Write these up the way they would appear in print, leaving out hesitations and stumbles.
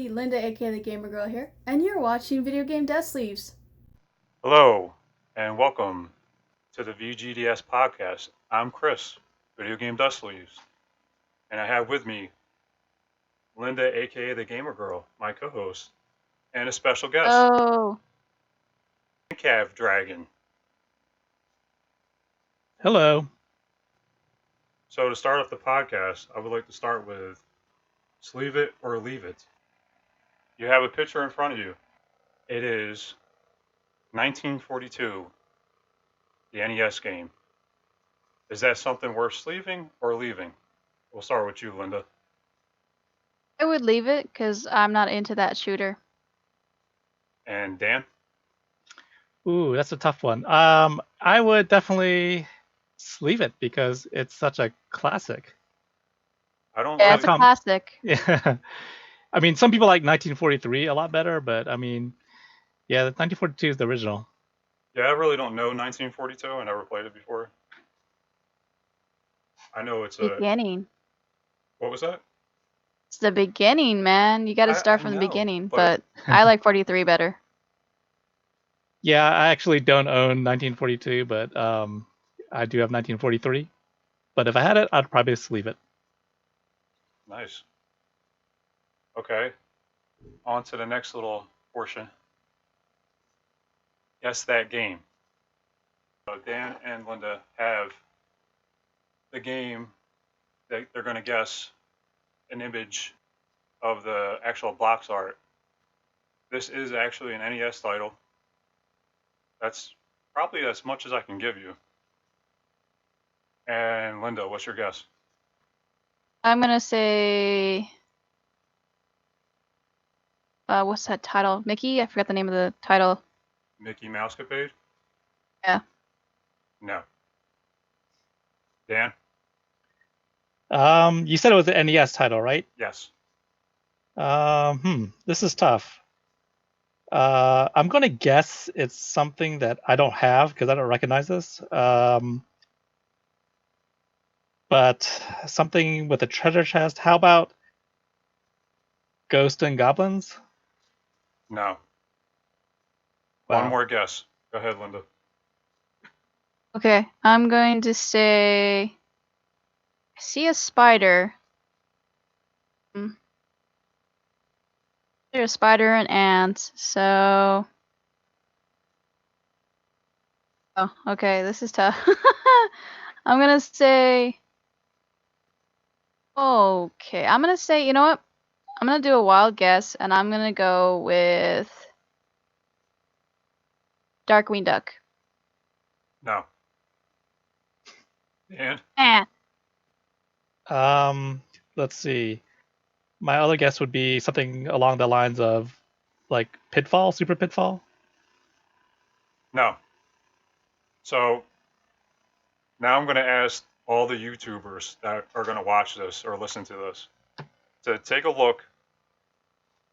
Linda, aka the Gamer Girl here, and you're watching Video Game Death Sleeves. Hello, and welcome to the VGDS Podcast. I'm Chris, Video Game Dust Leaves, and I have with me Linda, aka the Gamer Girl, my co-host, and a special guest, Oh, DanCavDragon. Hello. So to start off the podcast, I would like to start with Sleeve It or Leave It. You have a picture in front of you. It is 1942, the NES game. Is that something worth sleeving or leaving? We'll start with you, Linda. I would leave it because I'm not into that shooter. And Dan? Ooh, that's a tough one. I would definitely sleeve it because it's such a classic. I don't Yeah, really it's a classic. Yeah. I mean, some people like 1943 a lot better, but I mean, yeah, 1942 is the original. Yeah, I really don't know 1942. I never played it before. I know it's a... Beginning. What was that? It's the beginning, man. You got to start I from the know, beginning. but- But I like 43 better. Yeah, I actually don't own 1942, but I do have 1943. But if I had it, I'd probably just leave it. Nice. Okay. On to the next little portion. Guess that game. So Dan and Linda have the game that they're going to guess an image of the actual box art. This is actually an NES title. That's probably as much as I can give you. And Linda, what's your guess? I'm going to say... what's that title? Mickey? I forgot the name of the title. Mickey Mousecapade? Yeah. No. Dan? You said it was an NES title, right? Yes. This is tough. I'm gonna guess it's something that I don't have because I don't recognize this. But something with a treasure chest. How about Ghosts and Goblins? No. Wow. One more guess. Go ahead, Linda. Okay. I'm going to say... I see a spider. There's a spider and ants, so... Oh, okay, this is tough. I'm gonna say... Okay, I'm gonna say, you know what? I'm gonna do a wild guess, and I'm gonna go with... Darkwing Duck. No. Dan? Let's see. My other guess would be something along the lines of like Pitfall, Super Pitfall. No. So now I'm going to ask all the YouTubers that are going to watch this or listen to this to take a look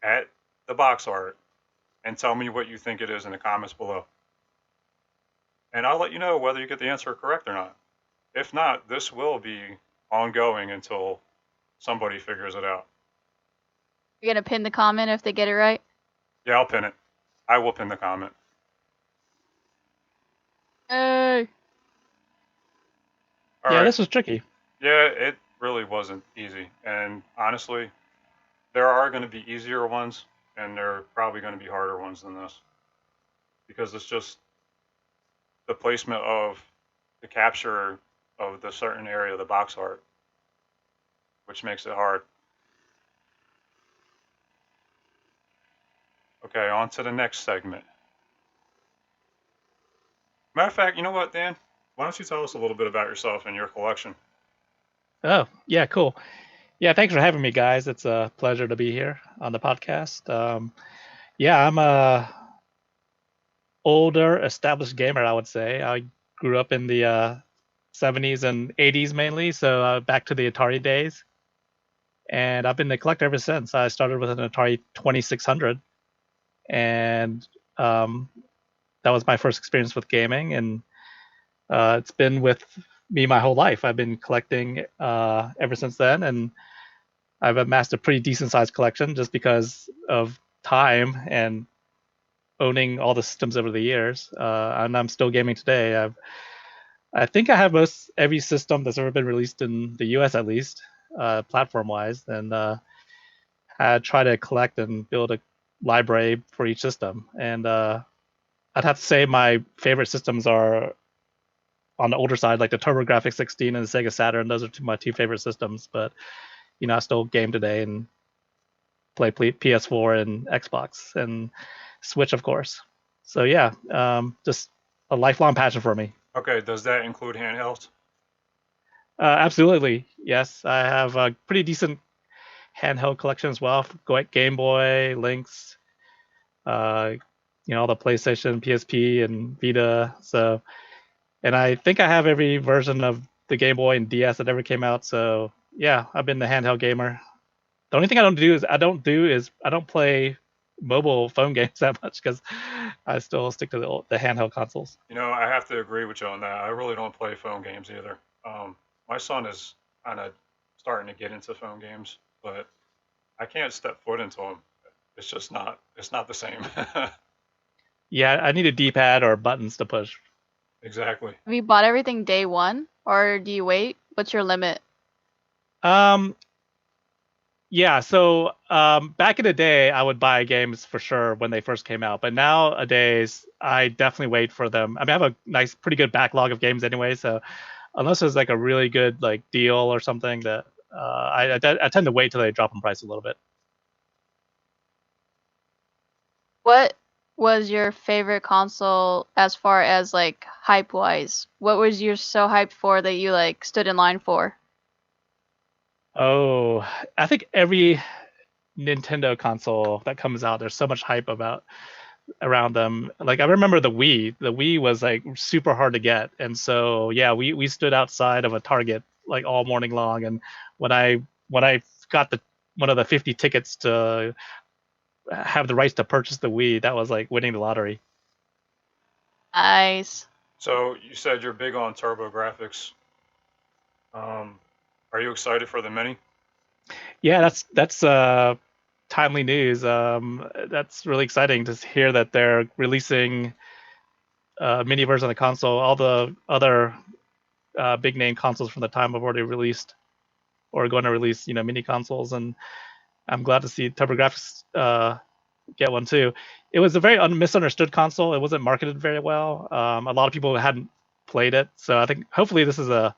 at the box art and tell me what you think it is in the comments below. And I'll let you know whether you get the answer correct or not. If not, this will be ongoing until somebody figures it out. You're gonna pin the comment if they get it right? Yeah, I'll pin it. I will pin the comment. Hey! All Yeah, right. this was tricky. Yeah, it really wasn't easy. And honestly, there are going to be easier ones, and there are probably going to be harder ones than this. Because it's just the placement of the capture of the certain area of the box art, which makes it hard. Okay, on to the next segment. Matter of fact, you know what, Dan? Why don't you tell us a little bit about yourself and your collection? Oh, yeah, cool. Yeah, thanks for having me, guys. It's a pleasure to be here on the podcast. Yeah, I'm a older, established gamer, I would say. I grew up in the 70s and 80s mainly, so back to the Atari days. And I've been a collector ever since. I started with an Atari 2600, and that was my first experience with gaming, and it's been with me my whole life. I've been collecting ever since then, and I've amassed a pretty decent sized collection just because of time and owning all the systems over the years. And I'm still gaming today. I think I have most every system that's ever been released in the US at least, platform wise, and I try to collect and build a library for each system. And I'd have to say my favorite systems are on the older side, like the TurboGrafx 16 and the Sega Saturn. Those are my two favorite systems. But I still game today and play PS4 and Xbox and Switch, of course. So yeah, just a lifelong passion for me. Okay, does that include handhelds? Absolutely, yes. I have a pretty decent handheld collection as well. Game Boy, Lynx, all the PlayStation, PSP, and Vita. So, and I think I have every version of the Game Boy and DS that ever came out. So yeah, I've been the handheld gamer. The only thing I don't do is I don't play mobile phone games that much because I still stick to the handheld consoles. I have to agree with you on that. I really don't play phone games either. My son is kind of starting to get into phone games, but I can't step foot into them. It's just not. It's not the same. Yeah, I need a D-pad or buttons to push. Exactly. Have you bought everything day one, or do you wait? What's your limit? Yeah, so back in the day, I would buy games for sure when they first came out, but nowadays I definitely wait for them. I mean, I have a pretty good backlog of games anyway, so unless there's like a really good like deal or something, that I tend to wait till they drop in price a little bit. What was your favorite console as far as like hype wise? What was you so hyped for that you like stood in line for? Oh, I think every Nintendo console that comes out, there's so much hype around them. Like I remember the Wii. The Wii was like super hard to get, and so yeah, we stood outside of a Target like all morning long. And when I got one of the 50 tickets to have the rights to purchase the Wii, that was like winning the lottery. Nice. So you said you're big on TurboGrafx. Are you excited for the Mini? Yeah, that's timely news. That's really exciting to hear that they're releasing a mini version of the console. All the other big name consoles from the time have already released or are going to release, mini consoles, and I'm glad to see TurboGrafx get one too. It was a very misunderstood console. It wasn't marketed very well. A lot of people hadn't played it, so I think hopefully this is a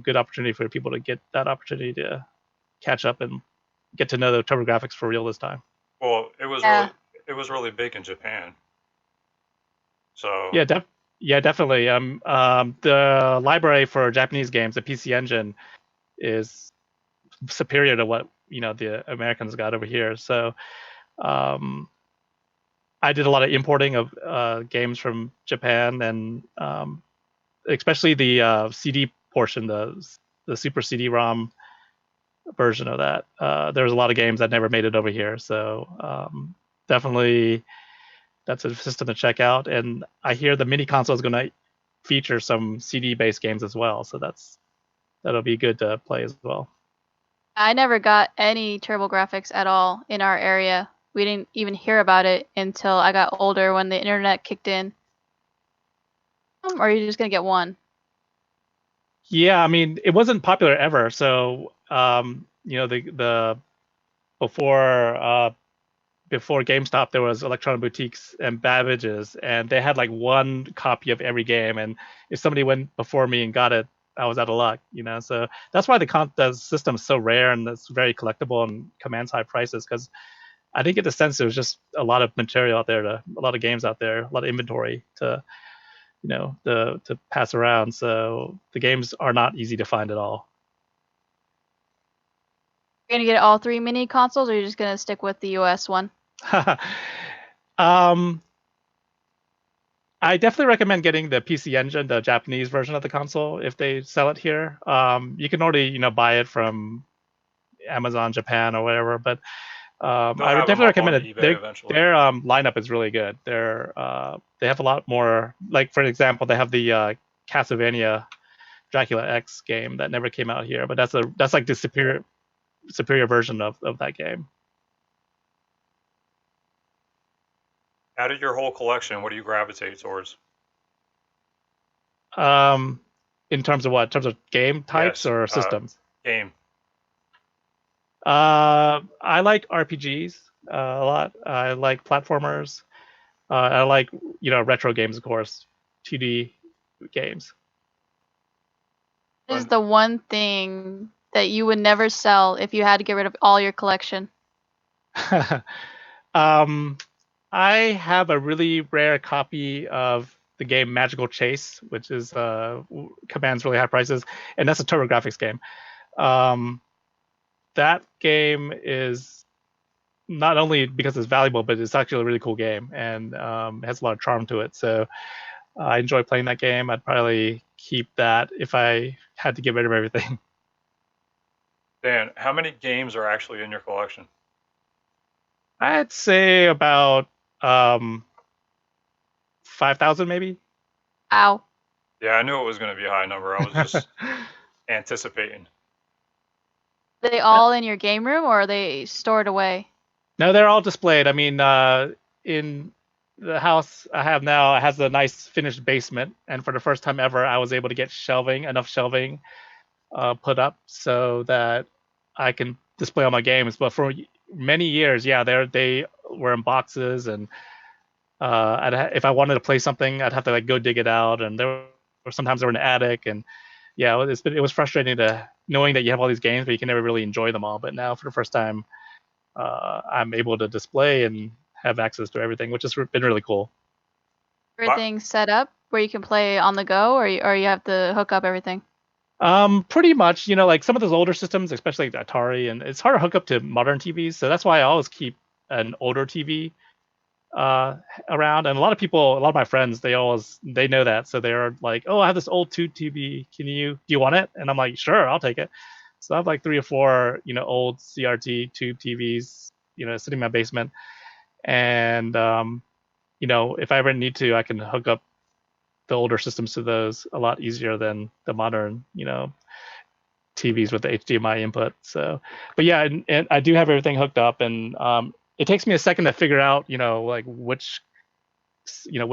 good opportunity for people to get that opportunity to catch up and get to know the TurboGrafx for real this time. Well, Yeah. it was really big in Japan. So Yeah, definitely. The library for Japanese games, the PC Engine, is superior to what the Americans got over here. So, I did a lot of importing of games from Japan, and especially the CD portion, the Super CD-ROM version of that. There's a lot of games that never made it over here, so definitely that's a system to check out. And I hear the mini console is going to feature some CD-based games as well, so that'll be good to play as well. I never got any TurboGrafx at all in our area. We didn't even hear about it until I got older when the internet kicked in. Or are you just gonna get one? Yeah, I mean, it wasn't popular ever. So, the before GameStop, there was electronic boutiques and Babbage's, and they had like one copy of every game. And if somebody went before me and got it, I was out of luck. So that's why the system is so rare and it's very collectible and commands high prices, because I think in the sense there was just a lot of material out there, a lot of games out there, a lot of inventory to to pass around. So the games are not easy to find at all. You're gonna get all three mini consoles, or you're just gonna stick with the US one? I definitely recommend getting the PC Engine, the Japanese version of the console, if they sell it here. You can already, buy it from Amazon Japan or whatever, but I would definitely recommend it. Their lineup is really good. They have a lot more. Like for example, they have the Castlevania Dracula X game that never came out here, but that's like the superior. superior version of that game. Out of your whole collection, what do you gravitate towards? In terms of what? In terms of game types Yes, or systems? Game. I like RPGs a lot. I like platformers. I like retro games, of course, 2D games. What is the one thing that you would never sell if you had to get rid of all your collection? I have a really rare copy of the game Magical Chase, which is commands really high prices, and that's a TurboGrafx game. That game is not only because it's valuable, but it's actually a really cool game and has a lot of charm to it. So I enjoy playing that game. I'd probably keep that if I had to get rid of everything. Dan, how many games are actually in your collection? I'd say about 5,000 maybe. Ow. Yeah, I knew it was going to be a high number. I was just anticipating. Are they all in your game room or are they stored away? No, they're all displayed. I mean, in the house I have now, it has a nice finished basement, and for the first time ever, I was able to get enough shelving put up so that I can display all my games. But for many years, yeah, they were in boxes, and if I wanted to play something, I'd have to go dig it out, and sometimes they were in the attic, and yeah, it was frustrating knowing that you have all these games, but you can never really enjoy them all. But now, for the first time, I'm able to display and have access to everything, which has been really cool. Everything set up where you can play on the go, or you have to hook up everything? Pretty much, like some of those older systems, especially like Atari, and it's hard to hook up to modern TVs, so that's why I always keep an older TV around. And a lot of my friends, they know that, so they're like, oh, I have this old tube TV, do you want it? And I'm like, sure, I'll take it. So I have like 3 or 4 old CRT tube TVs sitting in my basement, and if I ever need to, I can hook up the older systems to those a lot easier than the modern TVs with the HDMI input. So, but yeah, and I do have everything hooked up, and it takes me a second to figure out like which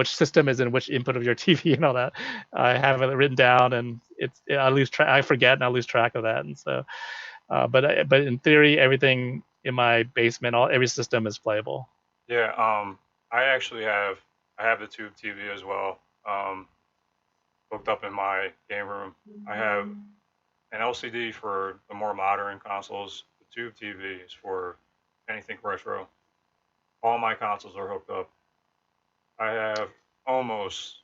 system is in which input of your TV and all that. I have it written down, and I forget, and I lose track of that. And so but in theory, everything in my basement, every system is playable. Yeah, I actually have the tube TV as well, hooked up in my game room. I have an LCD for the more modern consoles. The tube TV is for anything retro. All my consoles are hooked up. I have almost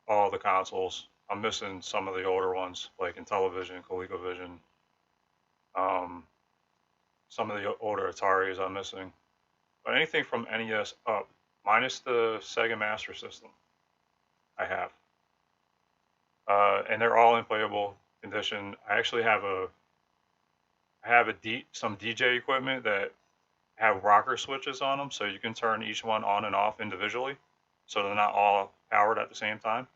all the consoles. I'm missing some of the older ones, like Intellivision, ColecoVision. Some of the older Ataris I'm missing. But anything from NES up, minus the Sega Master System, I have. And they're all in playable condition. I actually have some DJ equipment that have rocker switches on them, so you can turn each one on and off individually, so they're not all powered at the same time.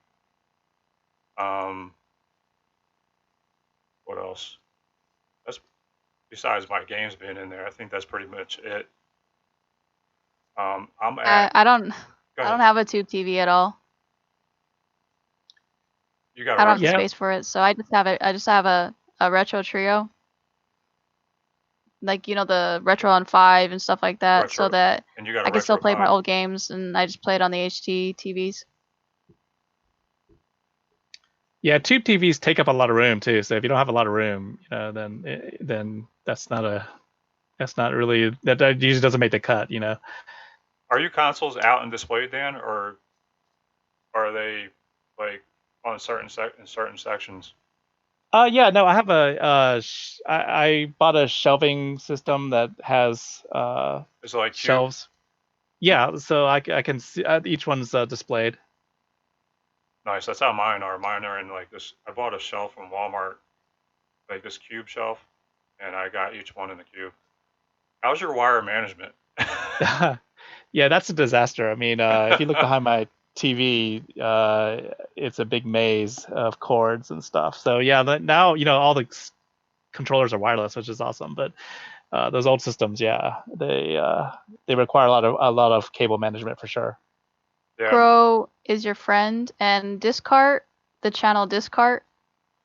What else? That's besides my games being in there. I think that's pretty much it. I don't have a tube TV at all. You got I don't have the space for it, so I just have a retro trio, like the Retro on 5 and stuff like that, so that I can still play my old games, and I just play it on the HT TVs. Yeah, tube TVs take up a lot of room too. So if you don't have a lot of room, then that usually doesn't make the cut. Are your consoles out and displayed, Dan, or are they like on certain sections? Yeah, no, I have I bought a shelving system that has Is it like shelves. Yeah, so I can see each one's displayed. Nice. That's how mine are. Mine are in like this. I bought a shelf from Walmart, like this cube shelf, and I got each one in the cube. How's your wire management? Yeah, that's a disaster. I mean, if you look behind my TV, it's a big maze of cords and stuff. So yeah, now all the controllers are wireless, which is awesome. But Those old systems, yeah, they require a lot of cable management for sure. Yeah. Crow is your friend, and Discart, the channel Discart,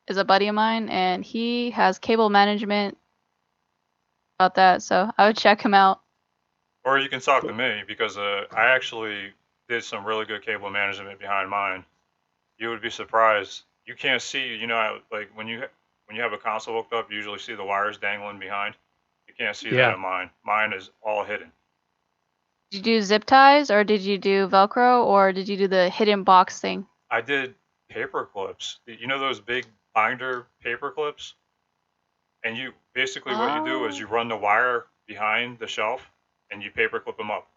is a buddy of mine, and he has cable management about that, so I would check him out. Or you can talk to me because I actually did some really good cable management behind mine. You would be surprised. You can't see, like when you have a console hooked up, you usually see the wires dangling behind. You can't see that Yeah. in mine. Mine is all hidden. Did you do zip ties, or did you do Velcro, or did you do the hidden box thing? I did paper clips. You know those big binder paper clips? And you basically what you do is you run the wire behind the shelf and you paper clip them up.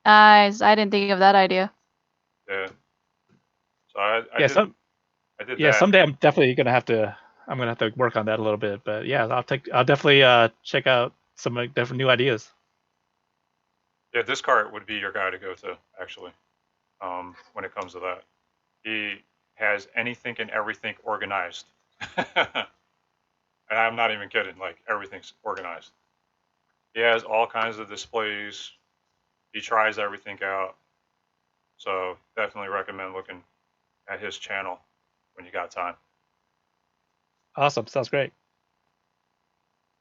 Nice. I didn't think of that idea. Yeah. So I Yeah, did yeah. that. Someday I'm definitely gonna have to. I'm gonna have to work on that a little bit. But yeah, I'll definitely check out some different new ideas. Yeah, Discart would be your guy to go to actually. When it comes to that, he has anything and everything organized. And I'm not even kidding. Like everything's organized. He has all kinds of displays. He tries everything out. So definitely recommend looking at his channel when you got time. Awesome, sounds great.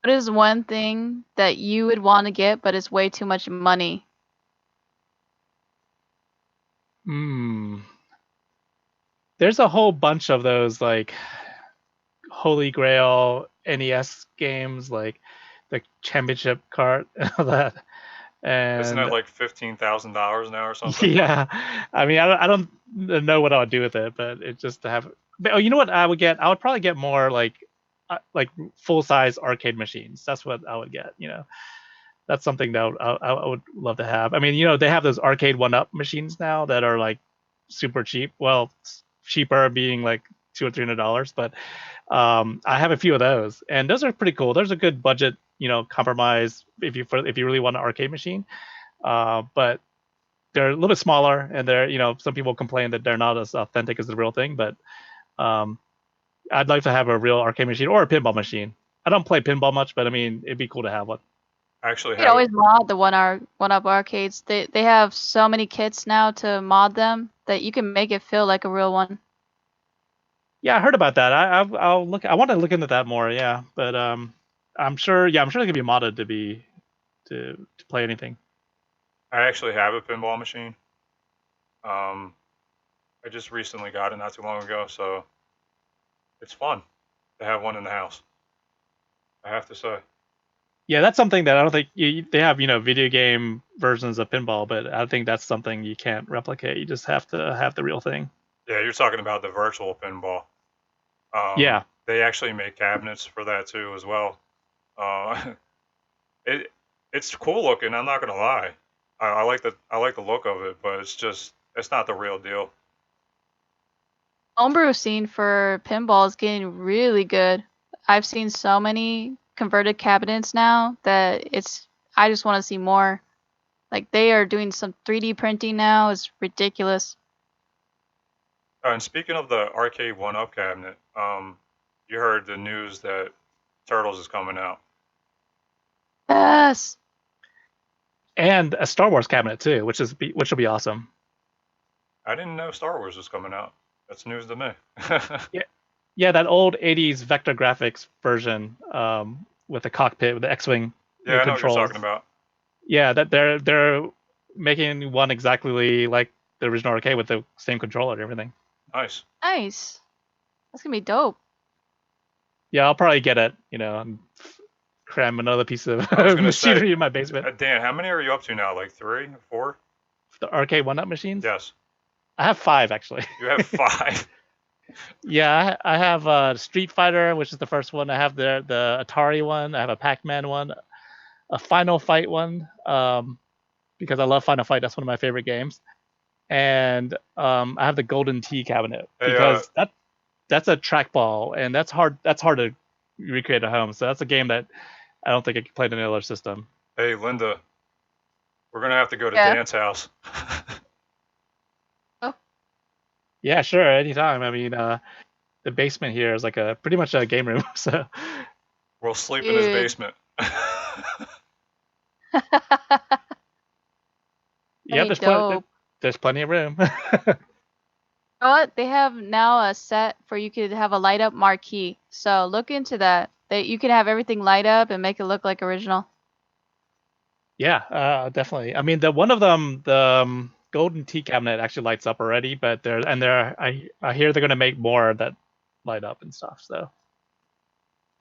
What is one thing that you would want to get, but it's way too much money? There's a whole bunch of those like Holy Grail NES games, like the Championship Cart and all that. Isn't And that like $15,000 now or something? yeah, I mean, I don't know what I would do with it, but it's just to have. But, oh, you know what I would get? I would probably get more like full size arcade machines. That's what I would get. That's something that I would love to have. I mean, they have those arcade 1-up machines now that are like super cheap. Well, cheaper being like $200 or $300, but I have a few of those, and those are pretty cool. There's a good budget, compromise if you really want an arcade machine. But they're a little bit smaller, and some people complain that they're not as authentic as the real thing. But I'd like to have a real arcade machine or a pinball machine. I don't play pinball much, but I mean, it'd be cool to have one. I actually You could have always mod the 1-up arcades. They have so many kits now to mod them that you can make it feel like a real one. Yeah, I heard about that. I'll look. I want to look into that more. Yeah, but I'm sure. Yeah, I'm sure they can be modded to play anything. I actually have a pinball machine. I just recently got it not too long ago, so it's fun to have one in the house. I have to say. Yeah, that's something that I don't think they have. Video game versions of pinball, but I think that's something you can't replicate. You just have to have the real thing. Yeah, you're talking about the virtual pinball. Yeah. They actually make cabinets for that too as well. It's cool looking. I'm not gonna lie. I like the look of it, but it's not the real deal. Homebrew scene for pinball is getting really good. I've seen so many converted cabinets now that I just want to see more. Like they are doing some 3D printing now. It's ridiculous. And speaking of the arcade 1-up cabinet, you heard the news that Turtles is coming out. Yes. And a Star Wars cabinet too, which will be awesome. I didn't know Star Wars was coming out. That's news to me. Yeah, that old '80s vector graphics version with the cockpit with the X-wing Yeah, I know controls. what you're talking about. Yeah, that they're making one exactly like the original arcade with the same controller and everything. Nice. Nice. That's gonna be dope. Yeah, I'll probably get it. And cram another piece of I was gonna machinery say, in my basement. Dan, how many are you up to now? Like 3, 4? The arcade 1-up machines. Yes. I have 5 actually. You have 5. Yeah, I have Street Fighter, which is the first one. I have the Atari one. I have a Pac-Man one, a Final Fight one, because I love Final Fight. That's one of my favorite games. And I have the Golden Tee cabinet because that's a trackball, and that's hard. That's hard to recreate at home. So that's a game that I don't think I could play in any other system. Hey, Linda, we're gonna have to go to Yeah. Dan's house. Yeah, sure, anytime. I mean, the basement here is like pretty much a game room. So We'll sleep in his Dude. basement. Yeah, That'd be dope. there's plenty of room. You know what? They have now a set for you could have a light up marquee. So look into that. You can have everything light up and make it look like original. Yeah, definitely. I mean, the one of them, the golden tea cabinet actually lights up already, but I hear they're gonna make more that light up and stuff. So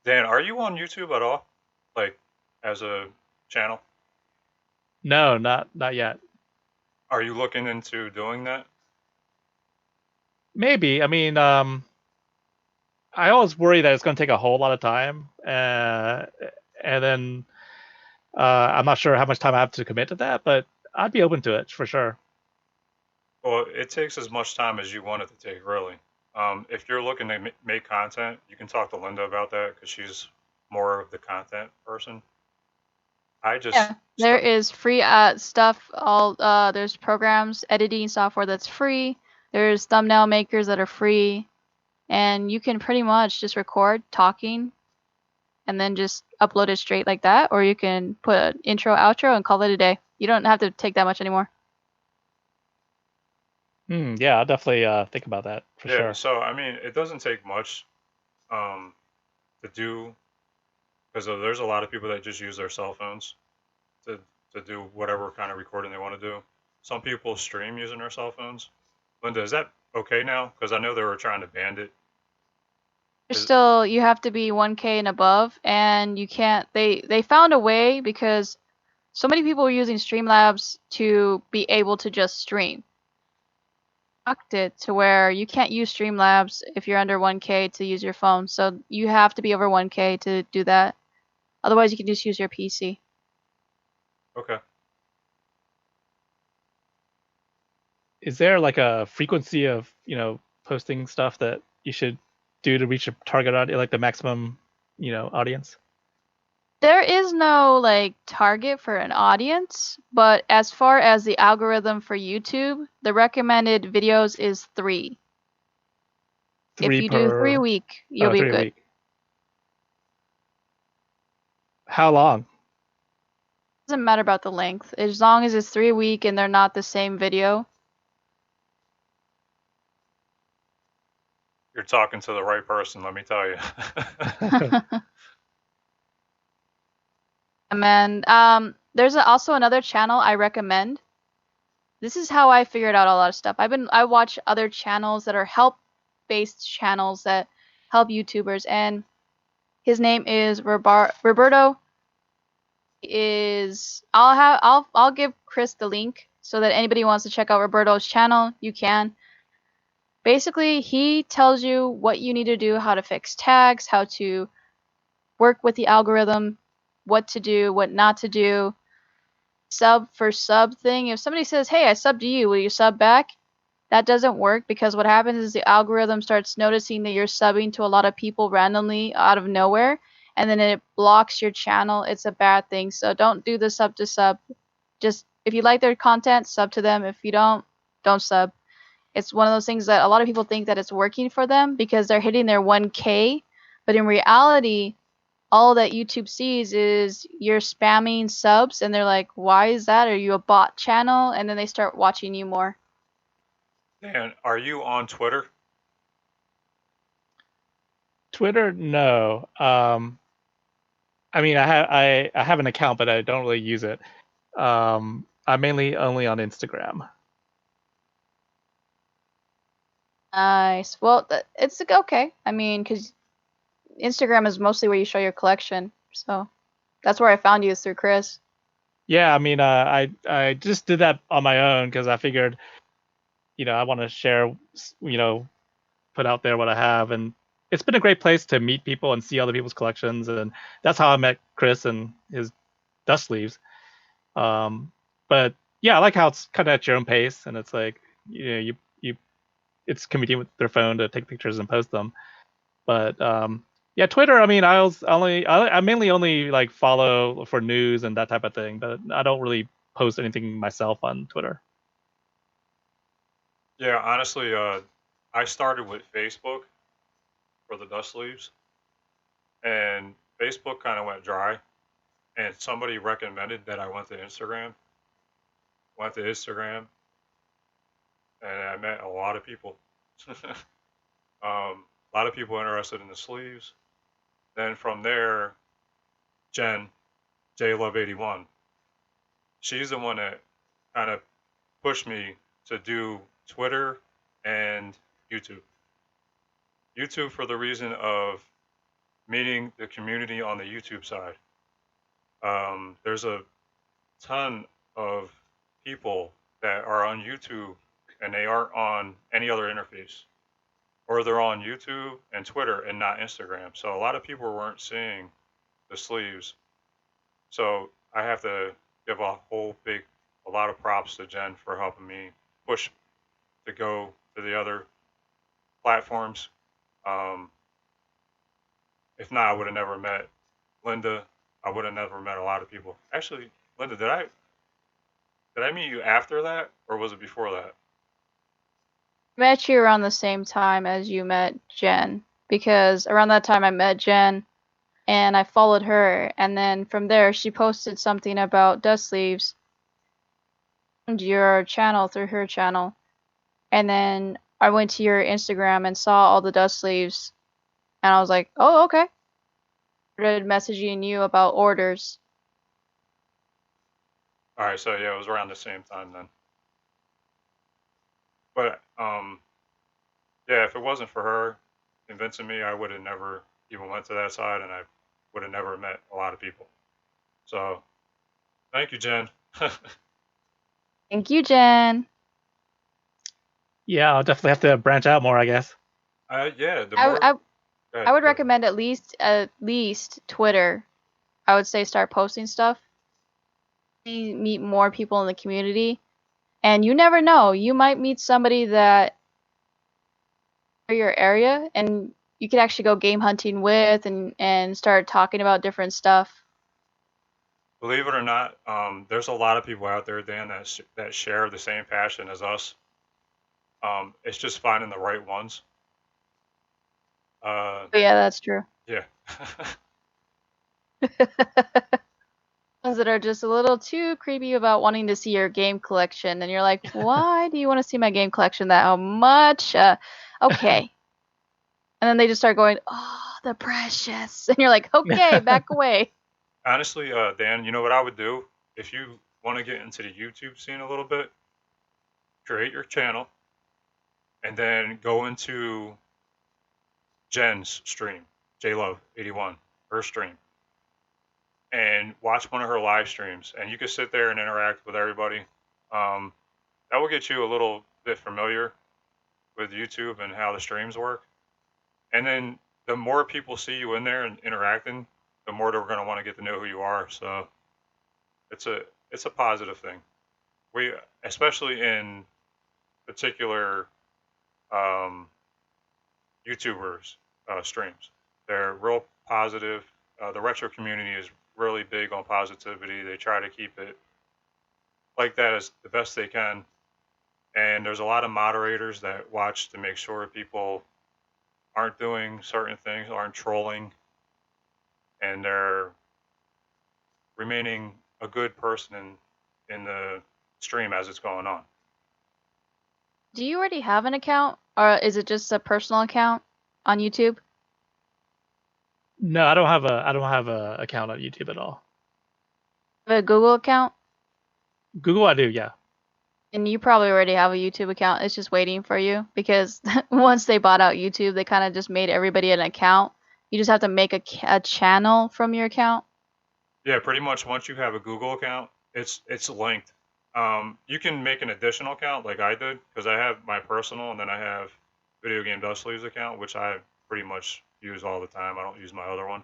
Dan, are you on YouTube at all? Like, as a channel? no, not yet. Are you looking into doing that? Maybe. I mean, I always worry that it's gonna take a whole lot of time, and then I'm not sure how much time I have to commit to that, but I'd be open to it for sure. Well, it takes as much time as you want it to take, really. If you're looking to make content, you can talk to Linda about that because she's more of the content person. I just Yeah, there is free stuff. There's programs, editing software that's free. There's thumbnail makers that are free, and you can pretty much just record talking and then just upload it straight like that, or you can put an intro, outro, and call it a day. You don't have to take that much anymore. Yeah, I'll definitely think about that for yeah. sure. So I mean, it doesn't take much to do because there's a lot of people that just use their cell phones to to do whatever kind of recording they want to do. Some people stream using their cell phones. Linda, is that okay now? Because I know they were trying to ban it. You have to be 1K and above, and you can't. They found a way because so many people were using Streamlabs to be able to just stream. Fucked it to where you can't use Streamlabs if you're under 1K to use your phone. So you have to be over 1K to do that. Otherwise, you can just use your PC. Okay. Is there like a frequency of posting stuff that you should do to reach a target audience, like the maximum audience? There is no like target for an audience, but as far as the algorithm for YouTube, the recommended videos is 3. If you do 3 a week, you'll be 3 a good. week. How long? Doesn't matter about the length, as long as it's 3 a week and they're not the same video. You're talking to the right person, let me tell you. And there's also another channel I recommend. This is how I figured out a lot of stuff. I watch other channels that are help-based channels that help YouTubers, and his name is Roberto. I'll give Chris the link so that anybody who wants to check out Roberto's channel, you can. Basically, he tells you what you need to do, how to fix tags, how to work with the algorithm, what to do, what not to do. Sub for sub thing. If somebody says, "Hey, I subbed to you, will you sub back?" That doesn't work because what happens is the algorithm starts noticing that you're subbing to a lot of people randomly out of nowhere, and then it blocks your channel. It's a bad thing. So don't do the sub to sub. Just if you like their content, sub to them. If you don't sub. It's one of those things that a lot of people think that it's working for them because they're hitting their 1K, but in reality, all that YouTube sees is you're spamming subs, and they're like, "Why is that? Are you a bot channel?" And then they start watching you more. Dan, are you on Twitter? Twitter, no. I mean, I have an account, but I don't really use it. I'm mainly only on Instagram. Nice. Well, it's okay. I mean, because Instagram is mostly where you show your collection. So that's where I found you, is through Chris. Yeah, I mean, I just did that on my own because I figured, I want to share, put out there what I have, and it's been a great place to meet people and see other people's collections, and that's how I met Chris and his dust sleeves. But yeah, I like how it's kind of at your own pace, and it's like you it's convenient with their phone to take pictures and post them. But yeah, Twitter. I mean, I mainly only like follow for news and that type of thing, but I don't really post anything myself on Twitter. Yeah, honestly, I started with Facebook for the dust sleeves, and Facebook kind of went dry. and somebody recommended that I went to Instagram. Went to Instagram, and I met a lot of people. A lot of people interested in the sleeves. Then from there, Jen, JLove81, she's the one that kind of pushed me to do Twitter and YouTube. YouTube for the reason of meeting the community on the YouTube side. There's a ton of people that are on YouTube and they aren't on any other interface, or they're on YouTube and Twitter and not Instagram. So a lot of people weren't seeing the sleeves. So I have to give a lot of props to Jen for helping me push to go to the other platforms. Um, if not, I would have never met Linda. I would have never met a lot of people. Actually, Linda, did I meet you after that, or was it before that? Met you around the same time as you met Jen, because around that time I met Jen and I followed her, and then from there she posted something about dust sleeves and your channel through her channel, and then I went to your Instagram and saw all the dust sleeves, and I was like, oh, okay. Started messaging you about orders. All right, so yeah, it was around the same time then. But yeah, if it wasn't for her convincing me, I would have never even went to that side, and I would have never met a lot of people. So thank you, Jen. Thank you, Jen. Yeah, I'll definitely have to branch out more, I guess. Yeah, the I, more. I, Go ahead, I would go ahead. recommend at least Twitter. I would say start posting stuff. Meet more people in the community, and you never know, you might meet somebody that for your area, and you could actually go game hunting with and start talking about different stuff. Believe it or not, there's a lot of people out there, Dan, that share the same passion as us. It's just finding the right ones. But yeah, that's true. Yeah. Ones that are just a little too creepy about wanting to see your game collection, and you're like, why do you want to see my game collection that much? Okay. And then they just start going, oh, the precious. And you're like, okay, back away. Honestly, Dan, you know what I would do if you want to get into the YouTube scene a little bit? Create your channel and then go into Jen's stream, JLove81, her stream, and watch one of her live streams. And you can sit there and interact with everybody. That will get you a little bit familiar with YouTube and how the streams work. And then the more people see you in there and interacting, the more they're going to want to get to know who you are. So it's a positive thing. We, especially in particular YouTubers streams, they're real positive. The retro community is really big on positivity. They try to keep it like that as the best they can. And there's a lot of moderators that watch to make sure people aren't doing certain things, aren't trolling, and they're remaining a good person in the stream as it's going on. Do you already have an account, or is it just a personal account on YouTube? No, I don't have a account on YouTube at all. A Google account? Google, I do, yeah. And you probably already have a YouTube account. It's just waiting for you, because once they bought out YouTube, they kind of just made everybody an account. You just have to make a channel from your account. Yeah, pretty much once you have a Google account, it's linked. You can make an additional account like I did because I have my personal and then I have Video Game Dust Sleeves account, which I pretty much use all the time. I don't use my other one.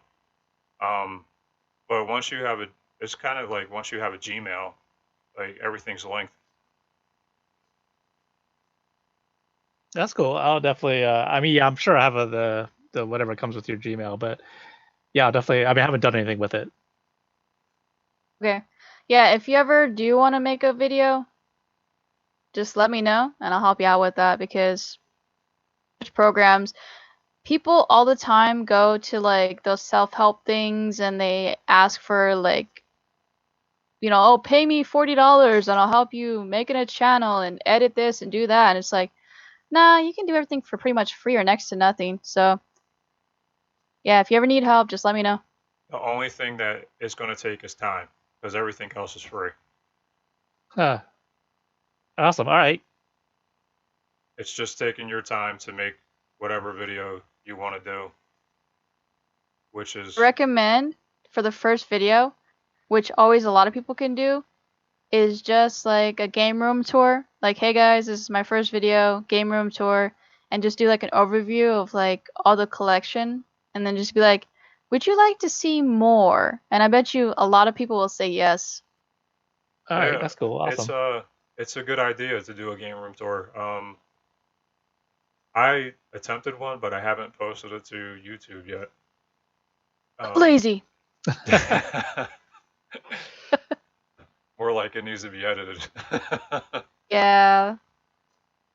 But once you have it's kind of like once you have a Gmail, like everything's linked. That's cool. I'll definitely. I mean, yeah, I'm sure I have the whatever comes with your Gmail, but yeah, I'll definitely. I mean, I haven't done anything with it. Okay. Yeah, if you ever do want to make a video, just let me know and I'll help you out with that, because programs, people all the time go to like those self-help things and they ask for like, oh, pay me $40 and I'll help you make it a channel and edit this and do that. And it's like, nah, you can do everything for pretty much free or next to nothing. So yeah, if you ever need help, just let me know. The only thing that it's going to take is time because everything else is free. Huh. Awesome. All right. It's just taking your time to make whatever video you want to do, which is I recommend for the first video, which always a lot of people can do, is just like a game room tour. Like, hey guys, this is my first video, game room tour, and just do like an overview of like all the collection, and then just be like, would you like to see more? And I bet you a lot of people will say yes. All right. yeah, That's cool. Awesome. it's a good idea to do a game room tour. I attempted one, but I haven't posted it to YouTube yet. Lazy. More like it needs to be edited. Yeah.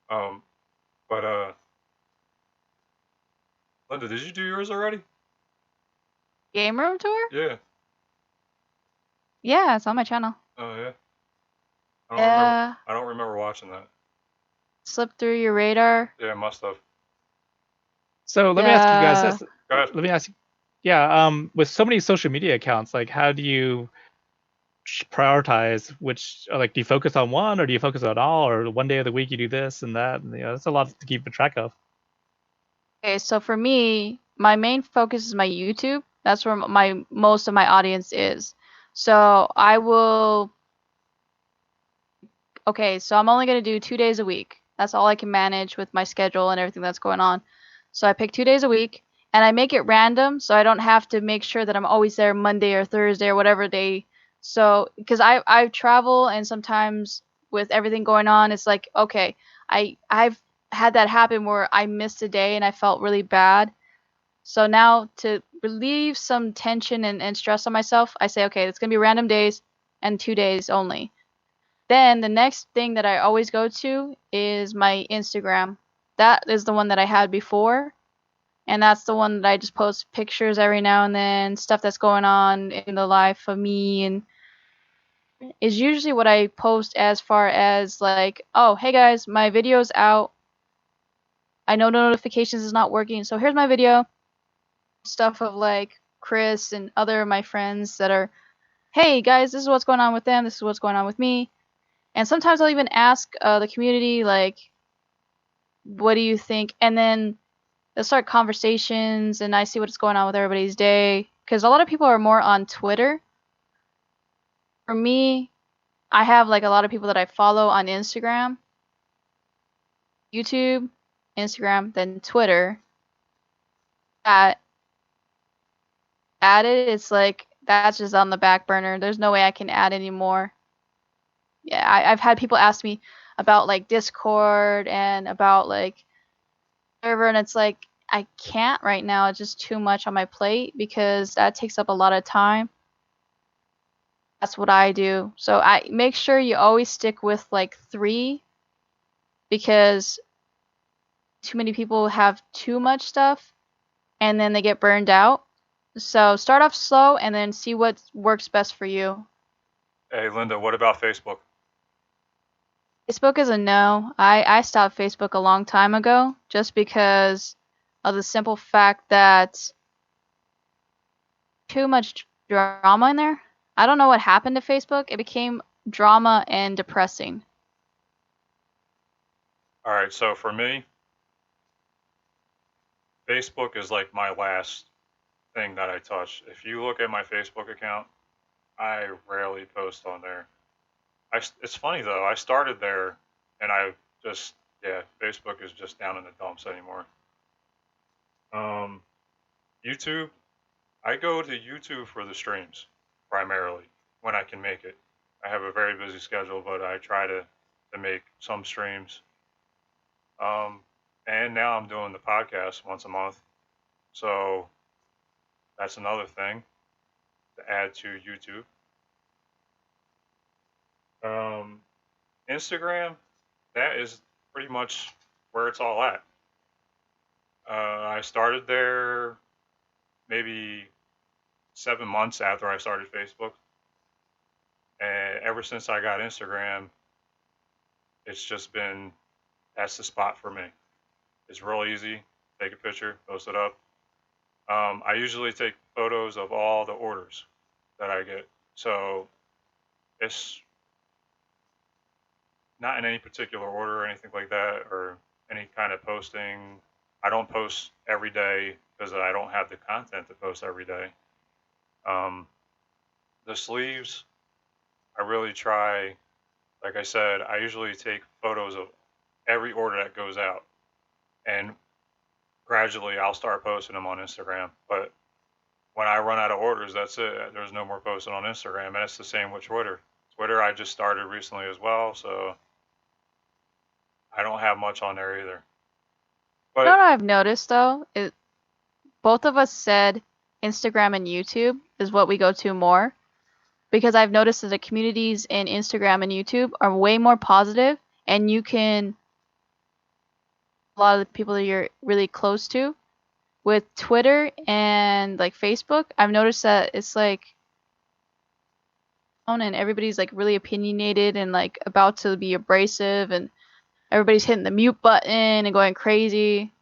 But Linda, did you do yours already? Game room tour? Yeah. Yeah, it's on my channel. Oh yeah. Yeah. I don't remember watching that. Slip through your radar. Yeah, I must have. So let me ask you guys Yeah. this. Go ahead. Let me ask you. Yeah. With so many social media accounts, like, how do you prioritize which? Like, do you focus on one, or do you focus on all, or one day of the week you do this and that? And, that's a lot to keep track of. Okay, so for me, my main focus is my YouTube. That's where my most of my audience is. So I will. Okay, so I'm only gonna do 2 days a week. That's all I can manage with my schedule and everything that's going on. So I pick 2 days a week, and I make it random, so I don't have to make sure that I'm always there Monday or Thursday or whatever day. So because I travel, and sometimes with everything going on, it's like, okay, I've had that happen where I missed a day and I felt really bad. So now to relieve some tension and stress on myself, I say, okay, it's gonna be random days and 2 days only. Then the next thing that I always go to is my Instagram. That is the one that I had before, and that's the one that I just post pictures every now and then, stuff that's going on in the life of me, and is usually what I post as far as like, oh, hey guys, my video's out. I know notifications is not working, so here's my video. Stuff of like Chris and other of my friends that are, hey guys, this is what's going on with them, this is what's going on with me. And sometimes I'll even ask the community, like, what do you think? And then they'll start conversations, and I see what's going on with everybody's day. Because a lot of people are more on Twitter. For me, I have like a lot of people that I follow on Instagram, YouTube, Instagram, then Twitter. At added, it's like that's just on the back burner. There's no way I can add anymore. Yeah, I've had people ask me about like Discord and about like server, and it's like I can't right now. It's just too much on my plate because that takes up a lot of time. That's what I do. So I make sure you always stick with like 3 because too many people have too much stuff and then they get burned out. So start off slow and then see what works best for you. Hey, Linda, what about Facebook? Facebook is a no. I stopped Facebook a long time ago just because of the simple fact that too much drama in there. I don't know what happened to Facebook. It became drama and depressing. All right, so for me, Facebook is like my last thing that I touch. If you look at my Facebook account, I rarely post on there. It's funny though. I started there, and I just Facebook is just down in the dumps anymore. Um, YouTube, I go to YouTube for the streams primarily when I can make it. I have a very busy schedule, but I try to make some streams. Um, and now I'm doing the podcast once a month, so that's another thing to add to YouTube. Um, Instagram, that is pretty much where it's all at. I started there maybe 7 months after I started Facebook, and ever since I got Instagram, it's just been that's the spot for me. It's real easy. Take a picture, post it up. I usually take photos of all the orders that I get, so it's not in any particular order or anything like that, or any kind of posting. I don't post every day because I don't have the content to post every day. Um, the sleeves, I really try. Like I said, I usually take photos of every order that goes out, and gradually I'll start posting them on Instagram. But when I run out of orders, that's it. There's no more posting on Instagram, and it's the same with Twitter. Twitter, I just started recently as well, so I don't have much on there either. You know But what I've noticed though? Both of us said Instagram and YouTube is what we go to more because I've noticed that the communities in Instagram and YouTube are way more positive, and you can a lot of the people that you're really close to. With Twitter and like Facebook, I've noticed that it's like and everybody's like really opinionated and like about to be abrasive, and everybody's hitting the mute button and going crazy.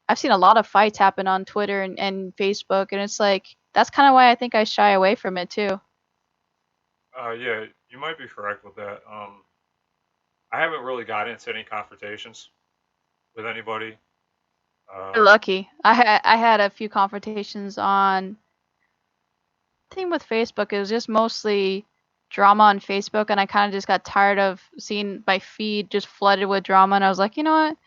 I've seen a lot of fights happen on Twitter and Facebook, and it's like that's kind of why I think I shy away from it too. yeah, you might be correct with that. I haven't really got into any confrontations with anybody. You're Uh, lucky. I had a few confrontations on thing with Facebook. It was just mostly drama on Facebook, and I kind of just got tired of seeing my feed just flooded with drama, and I was like, you know what?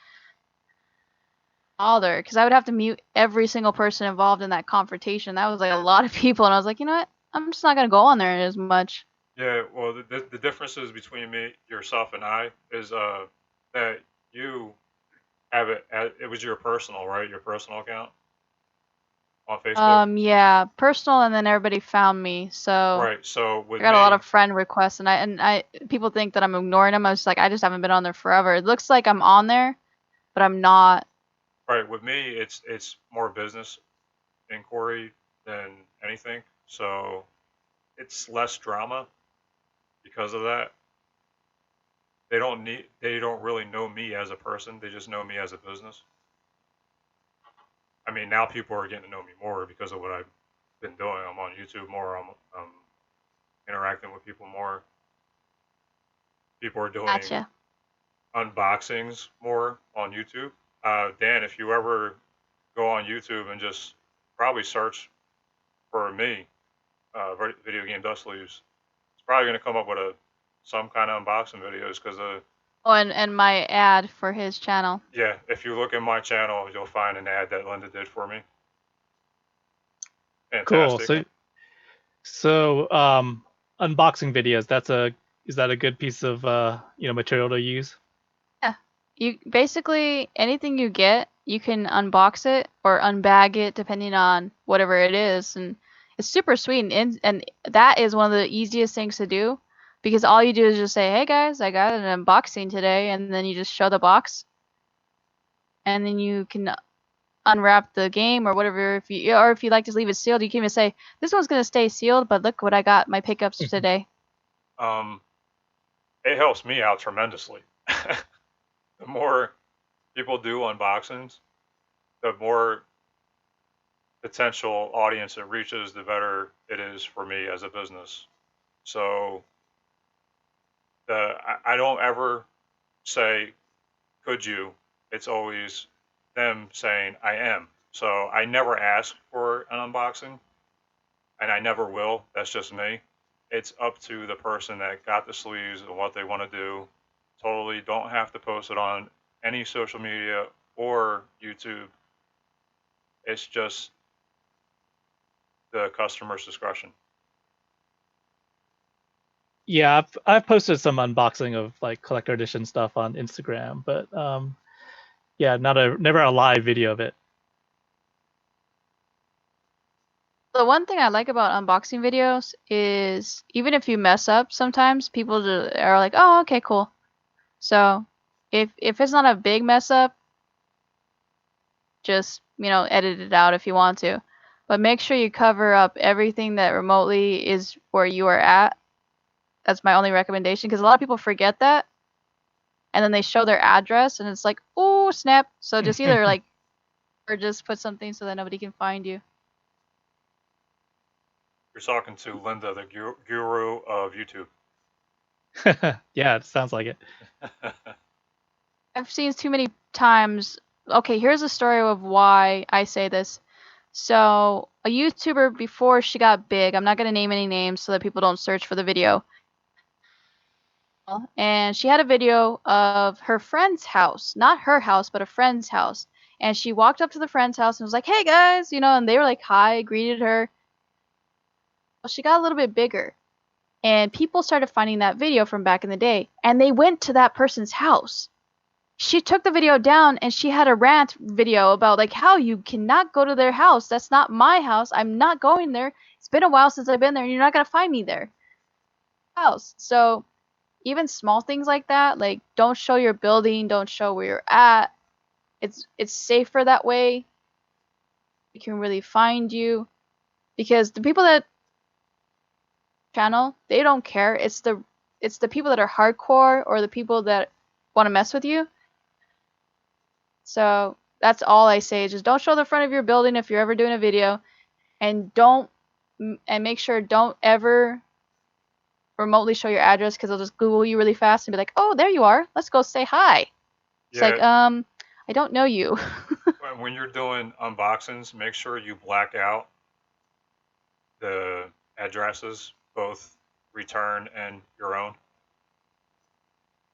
Bother, because I would have to mute every single person involved in that confrontation. That was like a lot of people, and I was like, you know what? I'm just not gonna go on there as much. yeah, well, the differences between me, yourself, and I is that you have it. It was your personal, right? Your personal account on Facebook, Yeah, personal, and then everybody found me, so right? So I with got a lot me, of friend requests, and I people think that I'm ignoring them. I was like, I just haven't been on there forever. It looks like I'm on there, but I'm not. right? With me, it's more business inquiry than anything. So it's less drama because of that. They don't really know me as a person. They just know me as a business. I mean, now people are getting to know me more because of what I've been doing. I'm on YouTube more. I'm interacting with people more. People are doing Gotcha. unboxings more on YouTube. Dan, if you ever go on YouTube and just probably search for me, video game dust leaves, it's probably going to come up with some kind of unboxing videos because Oh, and my ad for his channel. yeah, if you look in my channel, you'll find an ad that Linda did for me. Cool. Fantastic. So unboxing videos. Is that a good piece of material to use? Yeah. You basically anything you get, you can unbox it or unbag it depending on whatever it is, and it's super sweet, and that is one of the easiest things to do because all you do is just say, "Hey guys, I got an unboxing today," and then you just show the box, and then you can unwrap the game or whatever. If you like to leave it sealed, you can even say, "This one's gonna stay sealed, but look what I got my pickups today." Um, it helps me out tremendously. The more people do unboxings, the more potential audience it reaches, the better it is for me as a business. So I don't ever say, could you? It's always them saying, I am. So I never ask for an unboxing, and I never will. That's just me. It's up to the person that got the sleeves and what they want to do. Totally don't have to post it on any social media or YouTube. It's just the customer's discretion. Yeah, I've posted some unboxing of like collector edition stuff on Instagram, but yeah, never a live video of it. The one thing I like about unboxing videos is even if you mess up, sometimes people are like, "Oh, okay, cool." So if it's not a big mess up, just edit it out if you want to. But make sure you cover up everything that remotely is where you are at. That's my only recommendation, because a lot of people forget that, and then they show their address, and it's like, oh snap! So just either like, or just put something so that nobody can find you. You're talking to Linda, the guru of YouTube. Yeah, it sounds like it. I've seen too many times. Okay, here's a story of why I say this. So, a YouTuber before she got big, I'm not going to name any names so that people don't search for the video. And she had a video of her friend's house, not her house, but a friend's house. And she walked up to the friend's house and was like, "Hey guys," and they were like, "Hi," greeted her. Well, she got a little bit bigger. And people started finding that video from back in the day. And they went to that person's house. She took the video down and she had a rant video about like how you cannot go to their house. That's not my house. I'm not going there. It's been a while since I've been there and you're not going to find me there. House. So even small things like that, like don't show your building, don't show where you're at. It's safer that way. We can really find you, because the people that channel, they don't care. It's the people that are hardcore or the people that want to mess with you. So that's all I say. Just don't show the front of your building if you're ever doing a video, and make sure don't ever remotely show your address, because they'll just Google you really fast and be like, "Oh, there you are. Let's go say hi." It's like, I don't know you. When you're doing unboxings, make sure you black out the addresses, both return and your own,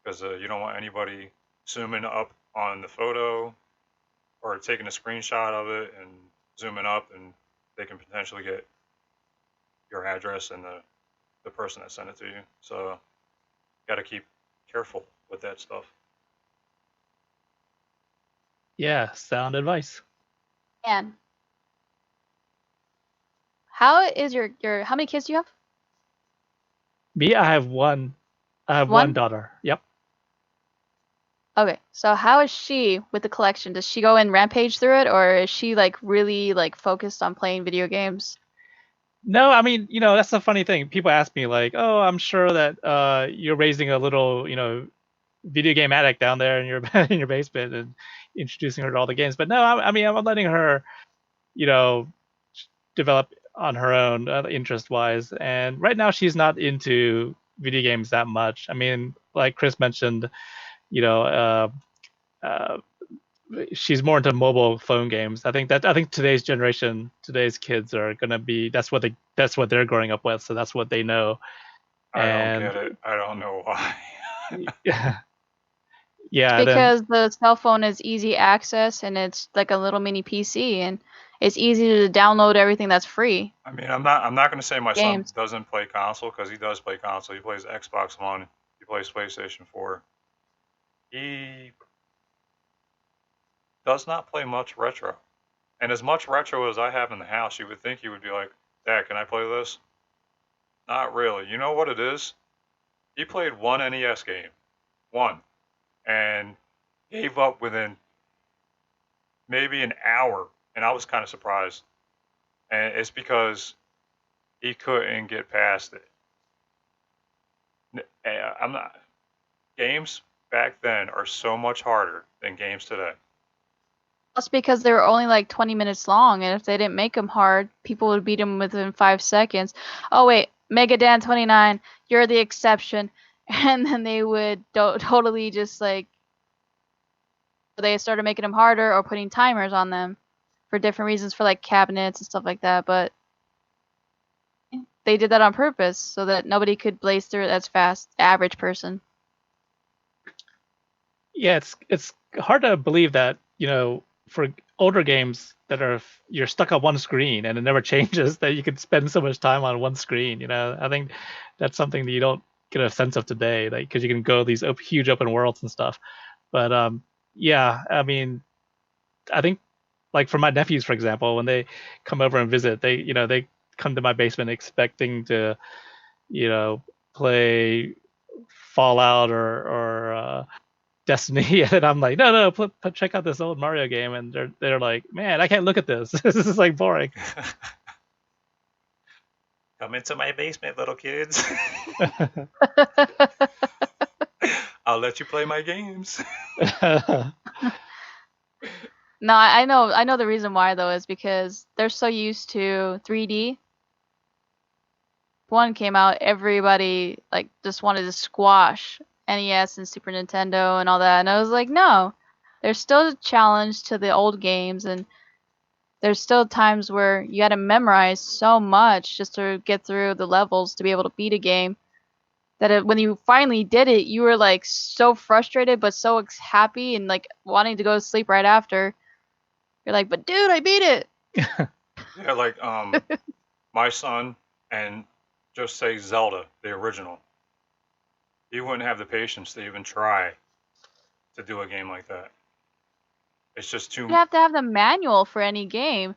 because you don't want anybody zooming up on the photo or taking a screenshot of it and zooming up, and they can potentially get your address and the person that sent it to you. So got to keep careful with that stuff. Yeah, sound advice. And how is your how many kids do you have? Me, I have one. I have one daughter. Yep. Okay, so how is she with the collection? Does she go and rampage through it, or is she like really like focused on playing video games? No, I mean, that's the funny thing. People ask me like, "Oh, I'm sure that you're raising a little, video game addict down there in your in your basement and introducing her to all the games." But no, I mean, I'm letting her, develop on her own, interest-wise. And right now, she's not into video games that much. I mean, like Chris mentioned, she's more into mobile phone games. I think today's generation, today's kids are gonna be that's what they're growing up with. So that's what they know. I don't get it. I don't know why. Yeah, because the cell phone is easy access and it's like a little mini PC, and it's easy to download everything that's free. I mean, I'm not going to say my son Games. doesn't play console, because he does play console. He plays Xbox One. He plays PlayStation 4. He does not play much retro. And as much retro as I have in the house, you would think he would be like, "Dad, can I play this?" Not really. You know what it is? He played one NES game. One. And gave up within maybe an hour. And I was kind of surprised. And it's because he couldn't get past it. I'm not. Games back then are so much harder than games today. That's because they were only like 20 minutes long, and if they didn't make them hard, people would beat them within 5 seconds. Oh wait, Megadan29, you're the exception. And then they would totally just like, they started making them harder or putting timers on them for different reasons, for like cabinets and stuff like that. But they did that on purpose so that nobody could blaze through it as fast, average person. Yeah, it's hard to believe that, for older games that you're stuck on one screen and it never changes, that you could spend so much time on one screen. I think that's something that you don't get a sense of today, like, because you can go these huge open worlds and stuff. But yeah, I mean, I think, like, for my nephews, for example, when they come over and visit, they come to my basement expecting to, play Fallout or Destiny, and I'm like, no, check out this old Mario game, and they're like, man, I can't look at this. This is like boring. Come into my basement, little kids. I'll let you play my games. No, I know the reason why though is because they're so used to 3D. One came out, everybody like just wanted to squash NES and Super Nintendo and all that, and I was like, no, there's still a challenge to the old games, and there's still times where you got to memorize so much just to get through the levels to be able to beat a game. When you finally did it, you were like so frustrated but so happy and like wanting to go to sleep right after. You're like, but dude, I beat it. Yeah, like my son, and just say Zelda, the original. He wouldn't have the patience to even try to do a game like that. It's just too. You have to have the manual for any game.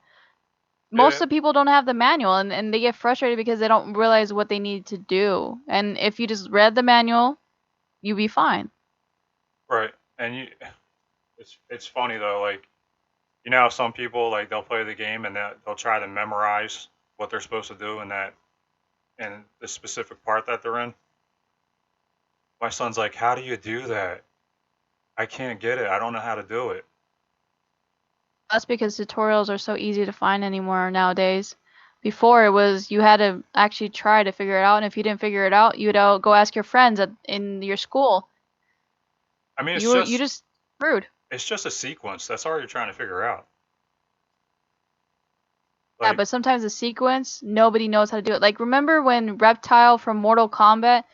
Most of the people don't have the manual, and they get frustrated because they don't realize what they need to do. And if you just read the manual, you'd be fine. Right, and it's funny though, like, you know how some people, like, they'll play the game and they'll try to memorize what they're supposed to do in the specific part that they're in. My son's like, how do you do that? I can't get it. I don't know how to do it. That's because tutorials are so easy to find anymore nowadays. Before, it was you had to actually try to figure it out, and if you didn't figure it out, you'd go ask your friends in your school. I mean, you just screwed. It's just a sequence. That's all you're trying to figure out. Yeah, Like, but sometimes the sequence, nobody knows how to do it. Like, remember when Reptile from Mortal Kombat,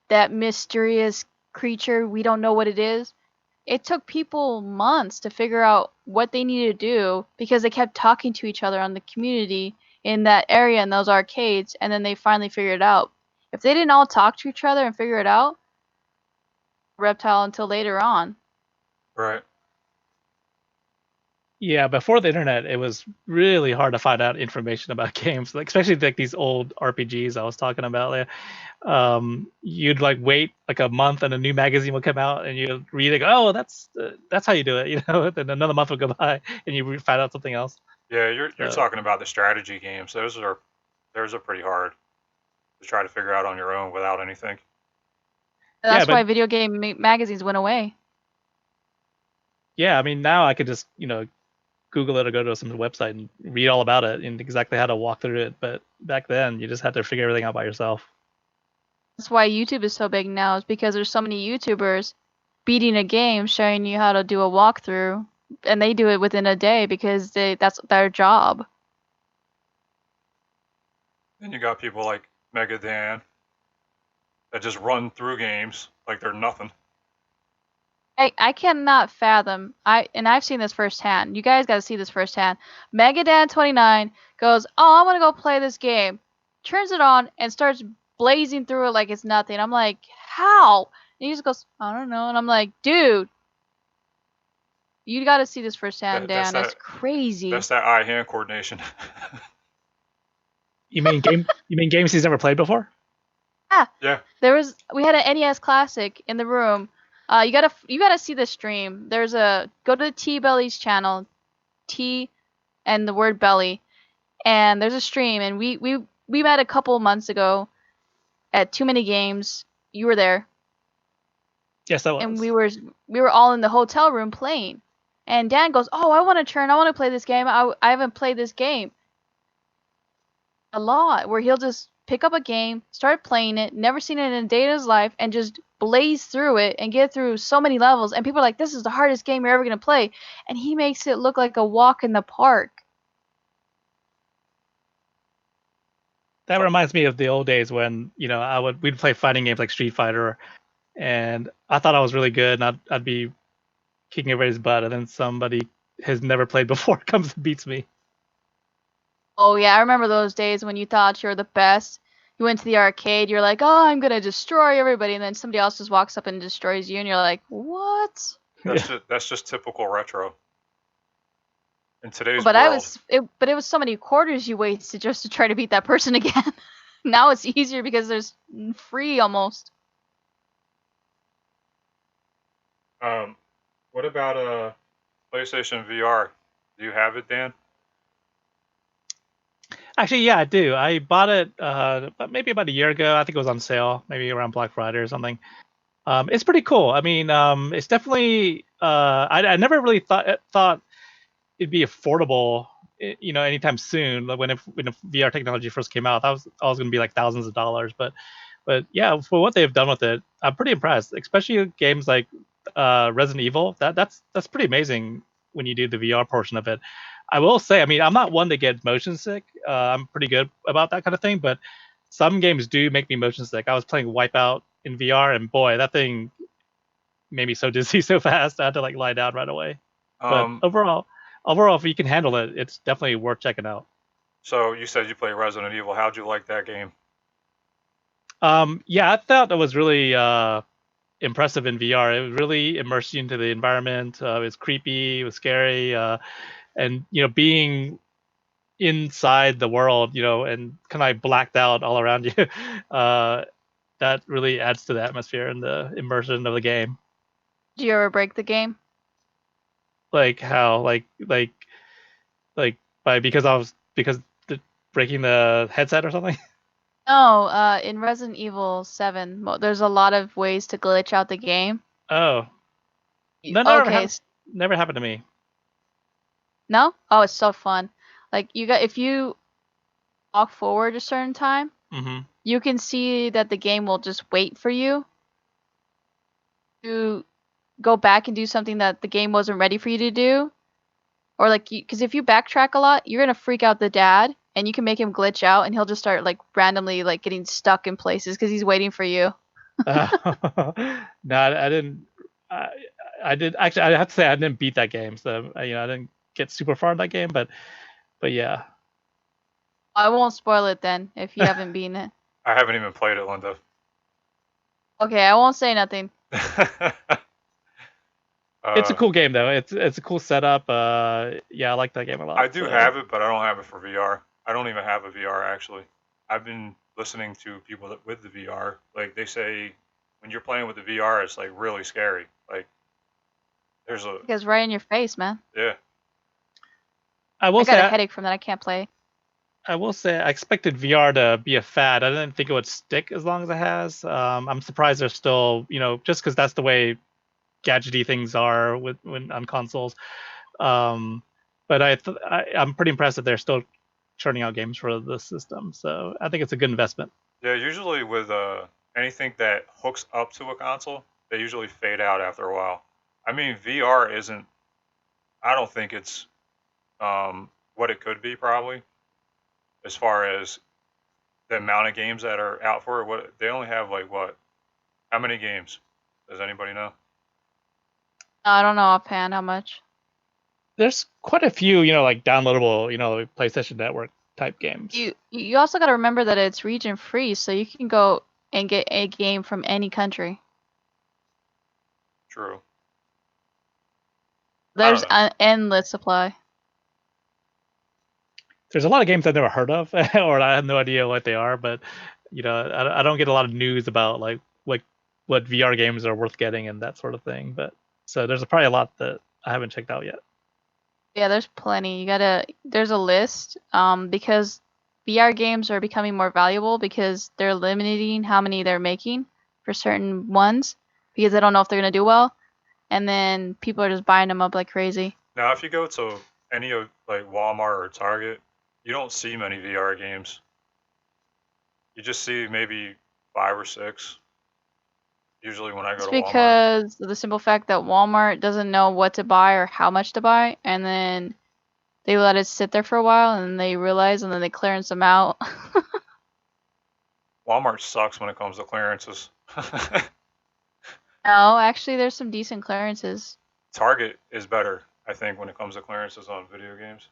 that mysterious creature, we don't know what it is? It took people months to figure out what they needed to do because they kept talking to each other on the community in that area in those arcades, and then they finally figured it out. If they didn't all talk to each other and figure it out, Reptile until later on. right. Yeah, before the internet, it was really hard to find out information about games, like especially like these old RPGs I was talking about. Like, you'd like wait like a month, and a new magazine would come out, and you'd read it. Oh, that's how you do it, you know. Then another month would go by, and you find out something else. Yeah, you're So, talking about the strategy games. Those are pretty hard to try to figure out on your own without anything. That's Yeah, why but video game magazines went away. yeah, I mean now I could just Google it or go to some website and read all about it and exactly how to walk through it. But back then, you just had to figure everything out by yourself. That's why YouTube is so big now, is because there's so many YouTubers beating a game, showing you how to do a walkthrough, and they do it within a day because that's their job. Then you got people like Mega Dan that just run through games like they're nothing. I cannot fathom. I've seen this firsthand. You guys got to see this firsthand. Megadad29 goes, "Oh, I'm gonna go play this game." Turns it on and starts blazing through it like it's nothing. I'm like, how? And he just goes, "I don't know." And I'm like, dude, you got to see this firsthand, Dan. That's crazy. That's that eye-hand coordination. You mean games he's never played before? Yeah. We had an NES Classic in the room. You gotta see the stream. Go to the T Belly's channel, T and the word belly, and there's a stream, and we met a couple months ago at Too Many Games. You were there. Yes, I was. And we were all in the hotel room playing, and Dan goes, "Oh, I want to play this game. I haven't played this game a lot." Where he'll just pick up a game, start playing it, never seen it in a day in his life, and just blaze through it and get through so many levels. And people are like, "This is the hardest game you're ever gonna play," and he makes it look like a walk in the park. That reminds me of the old days when we'd play fighting games like Street Fighter, and I thought I was really good, and I'd be kicking everybody's butt, and then somebody has never played before comes and beats me. Oh yeah, I remember those days when you thought you were the best. You went to the arcade, you're like, "Oh, I'm gonna destroy everybody," and then somebody else just walks up and destroys you, and you're like, "What?" That's just typical retro. In today's But world. It was so many quarters you wasted just to try to beat that person again. Now it's easier because there's free almost. What about PlayStation VR? Do you have it, Dan? Actually, yeah, I do. I bought it maybe about a year ago. I think it was on sale, maybe around Black Friday or something. It's pretty cool. I mean, it's definitely. I never really thought it'd be affordable, anytime soon. Like when VR technology first came out, that was always going to be like thousands of dollars. But yeah, for what they've done with it, I'm pretty impressed. Especially games like Resident Evil. That's pretty amazing when you do the VR portion of it. I will say, I mean, I'm not one to get motion sick. I'm pretty good about that kind of thing, but some games do make me motion sick. I was playing Wipeout in VR, and boy, that thing made me so dizzy so fast. I had to like lie down right away. But Um, overall, if you can handle it, it's definitely worth checking out. so you said you play Resident Evil. How'd you like that game? Yeah, I thought it was really impressive in VR. It really immersed you into the environment. It was creepy, it was scary, and being inside the world, and kind of like blacked out all around you. uh, that really adds to the atmosphere and the immersion of the game. Did you ever break the game? Like how, like by because the breaking the headset or something. No, in Resident Evil 7, there's a lot of ways to glitch out the game. Oh, no, Okay, never happened to me. no? Oh, it's so fun. Like if you walk forward a certain time, Hmm. you can see that the game will just wait for you to go back and do something that the game wasn't ready for you to do. Or like, because if you backtrack a lot, you're gonna freak out the dad, and you can make him glitch out, and he'll just start like randomly like getting stuck in places because he's waiting for you. No, I didn't. I, I did actually. I have to say I didn't beat that game, so I didn't get super far in that game. But yeah. I won't spoil it then if you haven't beaten it. I haven't even played it, Linda. Okay, I won't say nothing. It's a uh, cool game though. It's a cool setup. Yeah, I like that game a lot. I do So have it, but I don't have it for VR. I don't even have a VR actually. I've been listening to people with the VR. Like they say, when you're playing with the VR, it's like really scary. Like there's a Because right in your face, man. yeah. I will I got a say headache from that. I can't play. I will say I expected VR to be a fad. I didn't think it would stick as long as it has. I'm surprised there's still, just because that's the way gadgety things are when on consoles. Um, but I'm pretty impressed that they're still churning out games for the system. So I think it's a good investment. Yeah, usually with anything that hooks up to a console, they usually fade out after a while. I mean, VR isn't. I don't think it's what it could be probably as far as the amount of games that are out for it. What they only have like what? How many games? Does anybody know? I don't know offhand how much. There's quite a few, like downloadable, PlayStation Network type games. You also got to remember that it's region free, so you can go and get a game from any country. True. I don't There's know. an endless supply. There's a lot of games I've never heard of, or I have no idea what they are. But I don't get a lot of news about like what VR games are worth getting and that sort of thing. But so there's probably a lot that I haven't checked out yet. Yeah, there's plenty. There's a list, because VR games are becoming more valuable because they're limiting how many they're making for certain ones because they don't know if they're gonna do well, and then people are just buying them up like crazy. Now, if you go to any of like Walmart or Target, you don't see many VR games. You just see maybe 5 or 6. Usually when I go It's to Walmart. because of the simple fact that Walmart doesn't know what to buy or how much to buy, and then they let it sit there for a while, and then they realize, and then they clearance them out. Walmart sucks when it comes to clearances. No, actually, there's some decent clearances. Target is better, I think, when it comes to clearances on video games.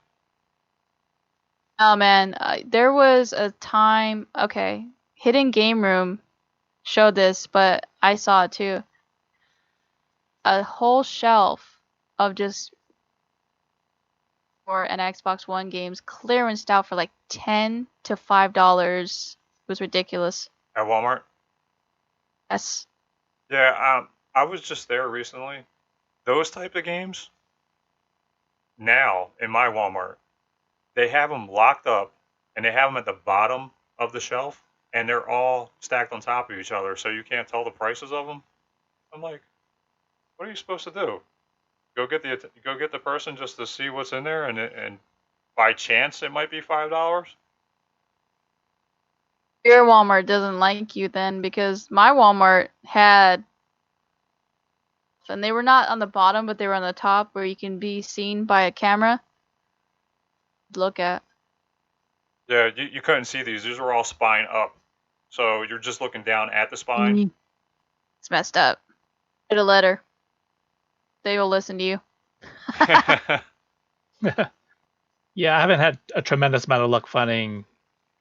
Oh man, there was a time. Okay, Hidden Game Room showed this, but I saw it too. A whole shelf of just for an Xbox One games clearanced out for like $10 to $5. It was ridiculous. At Walmart? Yes. Yeah, I was just there recently, those type of games, now in my Walmart, they have them locked up and they have them at the bottom of the shelf and they're all stacked on top of each other so you can't tell the prices of them. I'm like, what are you supposed to do? Go get the person just to see what's in there and by chance it might be $5? Your Walmart doesn't like you then, because my Walmart had, and they were not on the bottom, but they were on the top where you can be seen by a camera. Look at. Yeah, you couldn't see these. These were all spine up. So you're just looking down at the spine. It's messed up. Write a letter. They will listen to you. Yeah, I haven't had a tremendous amount of luck finding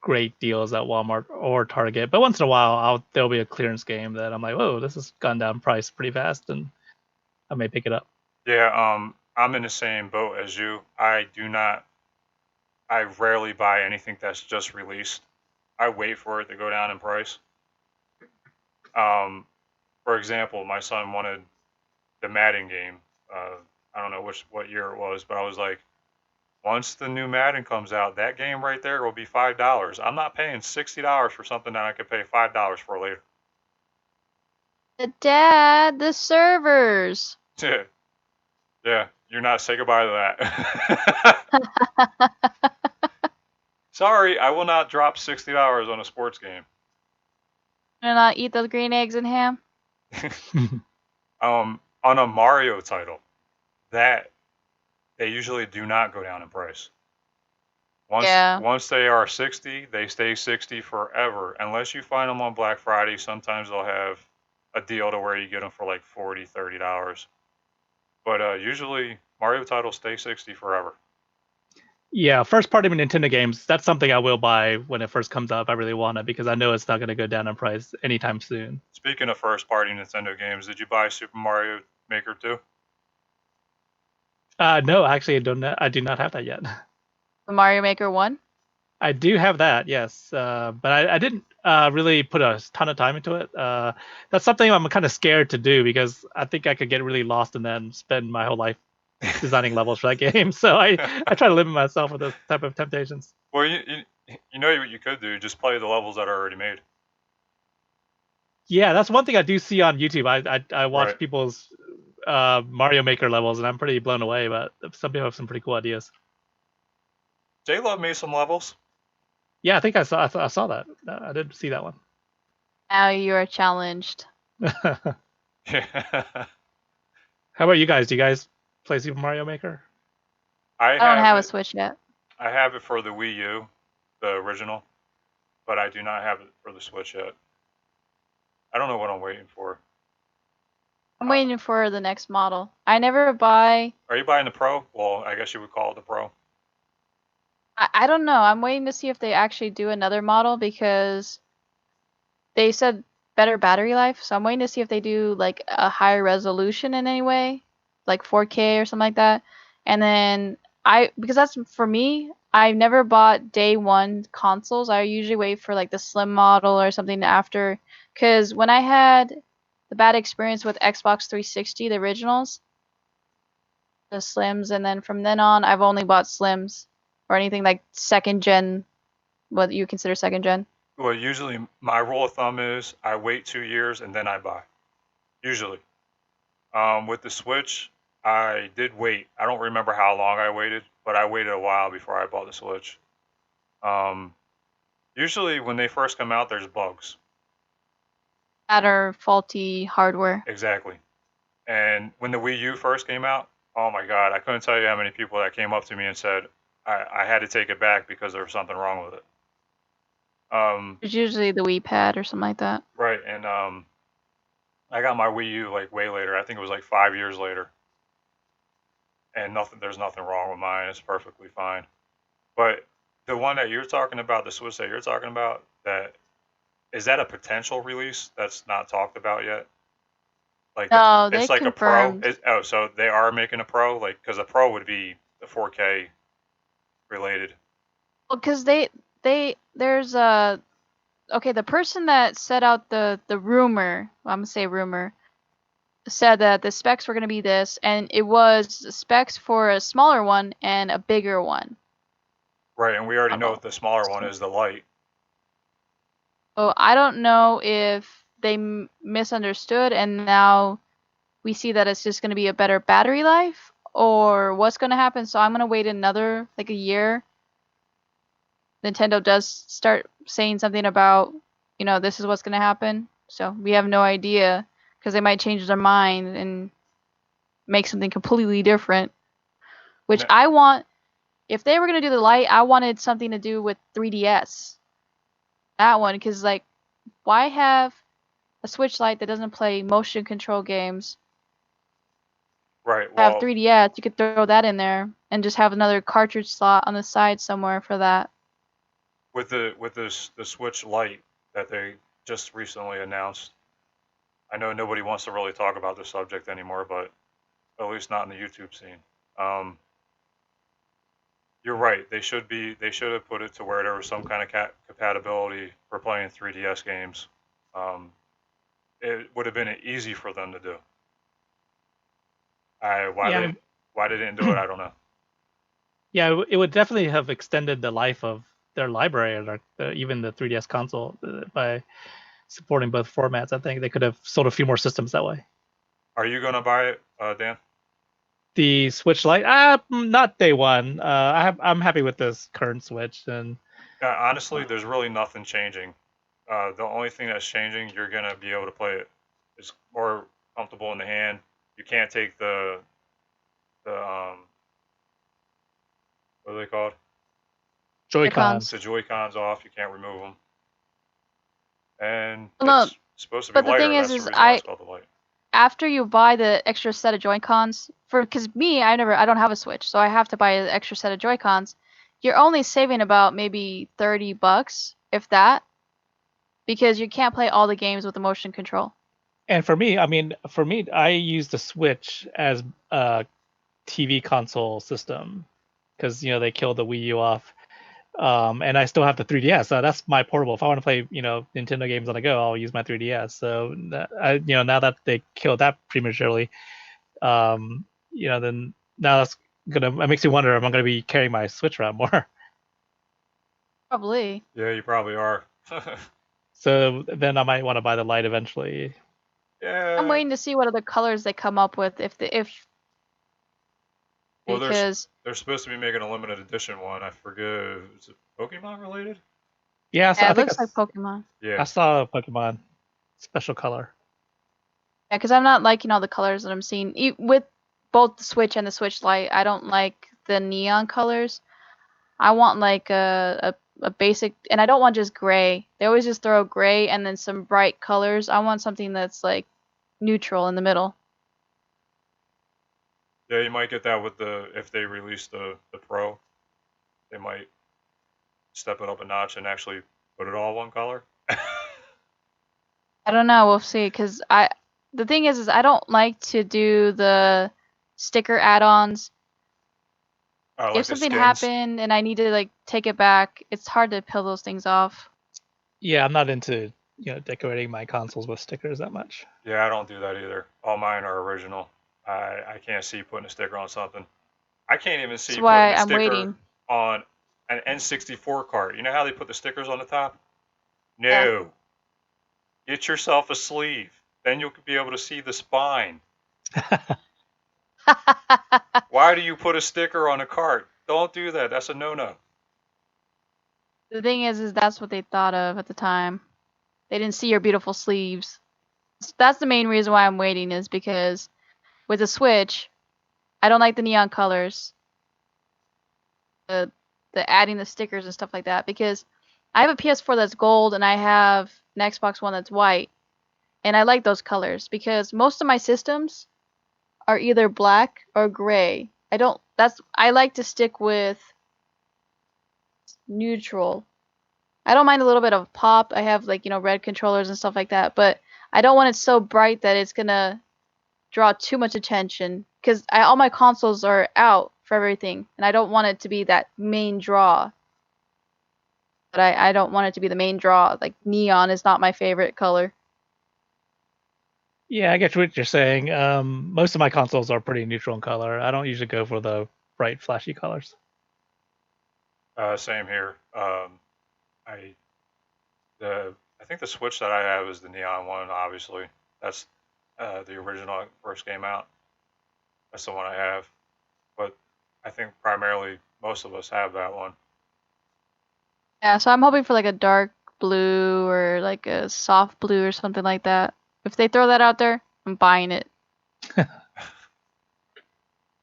great deals at Walmart or Target, but once in a while there'll be a clearance game that I'm like, whoa, this has gone down price pretty fast, and I may pick it up. Yeah, I'm in the same boat as you. I rarely buy anything that's just released. I wait for it to go down in price. For example, my son wanted the Madden game. I don't know what year it was, but I was like, once the new Madden comes out, that game right there will be $5. I'm not paying $60 for something that I could pay $5 for later. Dad, the servers. Yeah, you're not say goodbye to that. Sorry, I will not drop $60 on a sports game. Do not eat those green eggs and ham. On a Mario title, that they usually do not go down in price. Once they are 60, they stay 60 forever. Unless you find them on Black Friday, sometimes they'll have a deal to where you get them for like $40, $30. But usually Mario titles stay 60 forever. Yeah, first party Nintendo games, that's something I will buy when it first comes up. I really want it because I know it's not going to go down in price anytime soon. Speaking of first party Nintendo games, did you buy Super Mario Maker 2? No, actually, I do not have that yet. The Mario Maker 1? I do have that, yes, but I didn't really put a ton of time into it. That's something I'm kind of scared to do because I think I could get really lost in that and spend my whole life designing levels for that game. So I try to limit myself with those type of temptations. Well, you know what you could do? Just play the levels that are already made. Yeah, that's one thing I do see on YouTube. I watch Right. people's Mario Maker levels, and I'm pretty blown away. But some people have some pretty cool ideas. J-Love made some levels. Yeah, I think I saw that. I did see that one. Now you are challenged. How Yeah. about you guys? Do you guys play Super Mario Maker? I don't have a Switch yet. I have it for the Wii U, the original, but I do not have it for the Switch yet. I don't know what I'm waiting for. I'm waiting for the next model. I never buy. Are you buying the Pro? Well, I guess you would call it the Pro. I don't know. I'm waiting to see if they actually do another model because they said better battery life. So I'm waiting to see if they do like a higher resolution in any way, like 4K or something like that. And then because that's for me, I've never bought day one consoles. I usually wait for like the slim model or something after. Because when I had the bad experience with Xbox 360, the originals, the slims, and then from then on, I've only bought slims or anything like second gen, what you consider second gen. Well, usually my rule of thumb is I wait 2 years and then I buy. Usually. With the Switch, I did wait. I don't remember how long I waited, but I waited a while before I bought the Switch. Usually when they first come out, there's bugs. That are faulty hardware. Exactly. And when the Wii U first came out, oh my God, I couldn't tell you how many people that came up to me and said I had to take it back because there was something wrong with it. It's usually the Wii Pad or something like that. Right, and I got my Wii U like way later. I think it was like 5 years later. And there's nothing wrong with mine. It's perfectly fine. But the one that you're talking about, the Switch that you're talking about, is that a potential release that's not talked about yet? Like No, it's they like confirmed. a Pro. So they are making a Pro, like because a Pro would be the 4K related. Well, because there's okay, the person that set out the rumor, well, I'm gonna say rumor, said that the specs were going to be this, and it was specs for a smaller one and a bigger one. Right, and we already know Oh. what the smaller one is, the light. So I don't know if they misunderstood and now we see that it's just going to be a better battery life or what's going to happen. So I'm going to wait another like a year. Nintendo does start saying something about, this is what's going to happen. So we have no idea because they might change their mind and make something completely different, which No. I want. If they were going to do the light, I wanted something to do with 3DS. That one, because like, why have a Switch Lite that doesn't play motion control games? Right, Have well, 3DS, you could throw that in there and just have another cartridge slot on the side somewhere for that. with the Switch Lite that they just recently announced, I know nobody wants to really talk about the subject anymore, but at least not in the YouTube scene. You're right. They should have put it to where there was some kind of compatibility for playing 3DS games. It would have been easy for them to do. Why they didn't do it, I don't know. Yeah, it would definitely have extended the life of their library, or even the 3DS console, by supporting both formats. I think they could have sold a few more systems that way. Are you gonna buy it, Dan? The Switch Lite, not day one. I'm happy with this current Switch, and Honestly, there's really nothing changing. The only thing that's changing, you're gonna be able to play it. It's more comfortable in the hand. You can't take the what are they called? Joy-Cons. The Joy-Cons off. You can't remove them. And Well, no, it's supposed to be but the lighter. thing is, That's the reason why it's called the light. After you buy the extra set of Joy-Cons, because me, I don't have a Switch, so I have to buy an extra set of Joy-Cons. You're only saving about maybe $30, if that, because you can't play all the games with the motion control. And for me, I use the Switch as a TV console system because they killed the Wii U off, and I still have the 3DS. So that's my portable. If I want to play Nintendo games on the go, I'll use my 3DS. So now that they killed that prematurely, then now it makes me wonder if I'm gonna be carrying my Switch around more. Probably. Yeah, you probably are. So then I might want to buy the Lite eventually. Yeah. I'm waiting to see what other colors they come up with Well, because they're supposed to be making a limited edition one. I forget. Is it Pokemon related? Yeah, so I it think looks like Pokemon. Yeah. I saw a Pokemon special color. Yeah, because I'm not liking all the colors that I'm seeing. With both the Switch and the Switch Lite, I don't like the neon colors. I want like a basic, and I don't want just gray. They always just throw gray and then some bright colors. I want something that's like neutral in the middle. Yeah, you might get that with if they release the Pro, they might step it up a notch and actually put it all one color. I don't know. We'll see. Because the thing is I don't like to do the sticker add-ons. Like If something happened and I need to like take it back, it's hard to peel those things off. Yeah, I'm not into decorating my consoles with stickers that much. Yeah, I don't do that either. All mine are original. I can't see putting a sticker on something. I can't even see That's putting why a I'm sticker waiting. on an N64 cart. You know how they put the stickers on the top? No. Yeah. Get yourself a sleeve. Then you'll be able to see the spine. Why do you put a sticker on a cart? Don't do that. That's a no-no. The thing is that's what they thought of at the time. They didn't see your beautiful sleeves. That's the main reason why I'm waiting, is because with the Switch, I don't like the neon colors. The adding the stickers and stuff like that, because I have a PS4 that's gold and I have an Xbox One that's white. And I like those colors because most of my systems are either black or gray. I like to stick with neutral. I don't mind a little bit of pop. I have like, red controllers and stuff like that, but I don't want it so bright that it's gonna draw too much attention, because all my consoles are out for everything, and I don't want it to be that main draw. But I don't want it to be the main draw. Like neon is not my favorite color. Yeah, I get what you're saying. Most of my consoles are pretty neutral in color. I don't usually go for the bright, flashy colors. Same here. I I think the Switch that I have is the neon one. Obviously, that's the original when it first came out. That's the one I have. But I think primarily most of us have that one. Yeah, so I'm hoping for like a dark blue or like a soft blue or something like that. If they throw that out there, I'm buying it. I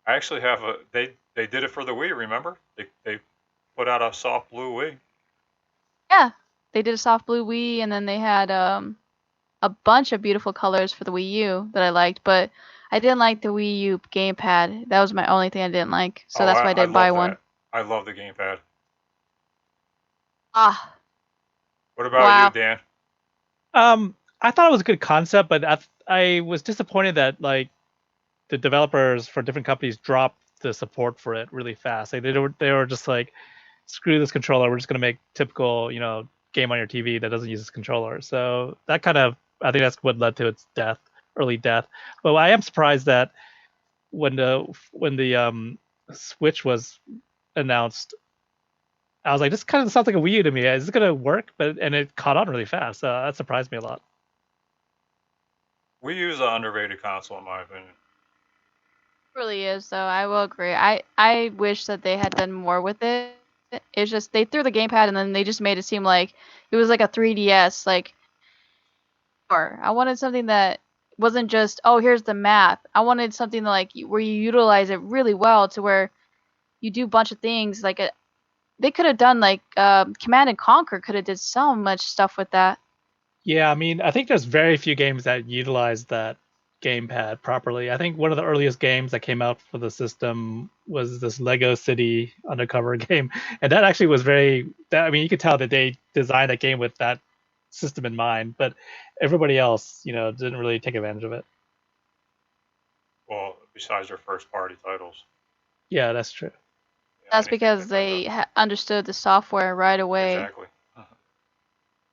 actually have a. They did it for the Wii. Remember? They put out a soft blue Wii. Yeah, they did a soft blue Wii, and then they had a bunch of beautiful colors for the Wii U that I liked, but I didn't like the Wii U gamepad. That was my only thing I didn't like, so Oh, that's why I I didn't buy love one. that. I love the gamepad. Ah, What about you, wow. Dan? I thought it was a good concept, but I was disappointed that like the developers for different companies dropped the support for it really fast. Like they were just like, screw this controller. We're just gonna make typical, game on your TV that doesn't use this controller. So that kind of, I think that's what led to its death, early death. But I am surprised that when the Switch was announced, I was like, this kind of sounds like a Wii U to me. Is this gonna work? And it caught on really fast. So that surprised me a lot. Wii U is an underrated console in my opinion. It really is, though. I will agree. I wish that they had done more with it. It's just they threw the gamepad and then they just made it seem like it was like a 3DS. Like, or I wanted something that wasn't just, oh, here's the map. I wanted something like where you utilize it really well to where you do a bunch of things. Like they could have done like Command and Conquer could have did so much stuff with that. Yeah, I mean, I think there's very few games that utilize that gamepad properly. I think one of the earliest games that came out for the system was this Lego City Undercover game, and that actually was I mean, you could tell that they designed that game with that system in mind, but everybody else, didn't really take advantage of it. Well, besides their first party titles. Yeah, that's true. Yeah, That's anything because Nintendo. they understood the software right away Exactly.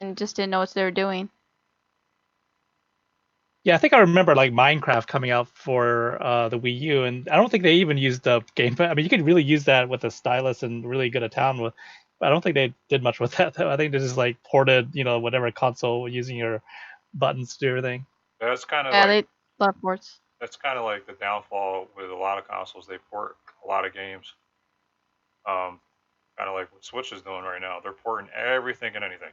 and just didn't know what they were doing. Yeah, I think I remember like Minecraft coming out for the Wii U, and I don't think they even used the gamepad. I mean, you could really use that with a stylus and really good at town with. But I don't think they did much with that though. I think they just like ported, whatever console using your buttons to do everything. That's kind of Yeah, like they love ports. the downfall with a lot of consoles. They port a lot of games. Um, kind of like what Switch is doing right now. They're porting everything and anything.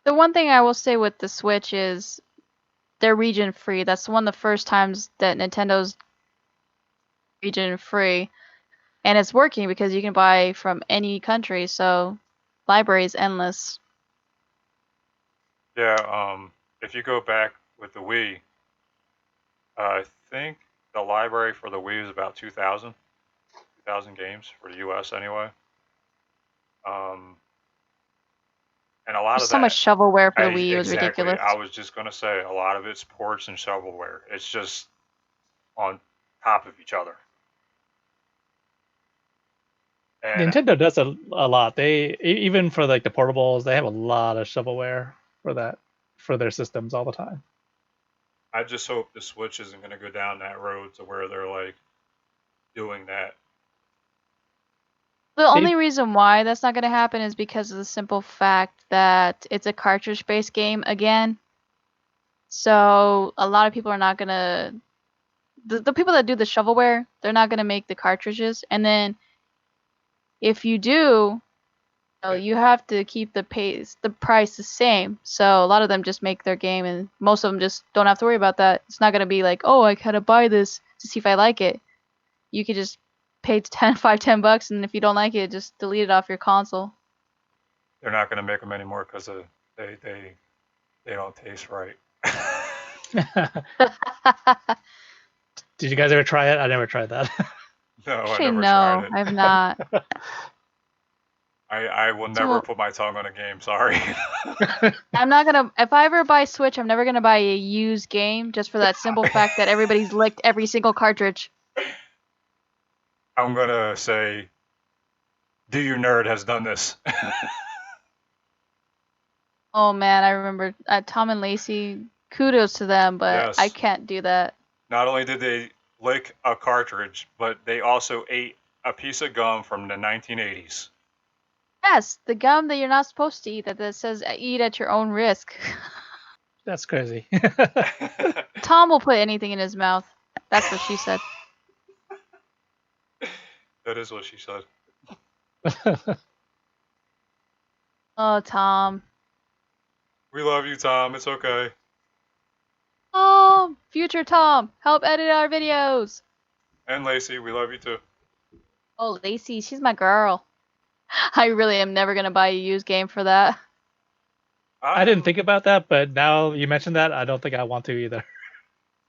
The one thing I will say with the Switch is they're region free. That's one of the first times that Nintendo's region free, and it's working because you can buy from any country. So library is endless. Yeah. If you go back with the Wii, I think the library for the Wii is about 2,000 games for the U.S. anyway. Um, and a lot There's of so much that, shovelware for I the Wii. It was exactly. ridiculous. I was just gonna say a lot of it's ports and shovelware. It's just on top of each other. And Nintendo does a lot. Even for like the portables, they have a lot of shovelware for that for their systems all the time. I just hope the Switch isn't going to go down that road to where they're like doing that. The They only reason why that's not going to happen is because of the simple fact that it's a cartridge-based game again. So a lot of people are not going to the people that do the shovelware, they're not going to make the cartridges. And then if you do, you have to keep the price the same. So a lot of them just make their game, and most of them just don't have to worry about that. It's not going to be like, oh, I gotta buy this to see if I like it. You could just pay $10, and if you don't like it, just delete it off your console. They're not going to make them anymore because they don't taste right. Did you guys ever try it? I never tried that. No, I Actually, never tried no, it. I've not. I will never So put my tongue on a game. Sorry. I'm not gonna. If I ever buy Switch, I'm never gonna buy a used game just for that simple fact that everybody's licked every single cartridge. I'm gonna say, DoYouNerd has done this. Oh man, I remember Tom and Lacey kudos to them, but I Yes. can't do that. Not only did they lick a cartridge, but they also ate a piece of gum from the 1980s. Yes, the gum that you're not supposed to eat that says eat at your own risk. That's crazy. Tom will put anything in his mouth. That's what she said. That is what she said. Oh, Tom. We love you, Tom. It's okay. Future Tom, help edit our videos. And Lacey, we love you too. Oh, Lacey, she's my girl. I really am never gonna buy a used game for that. I didn't think about that, but now you mentioned that, I don't think I want to either.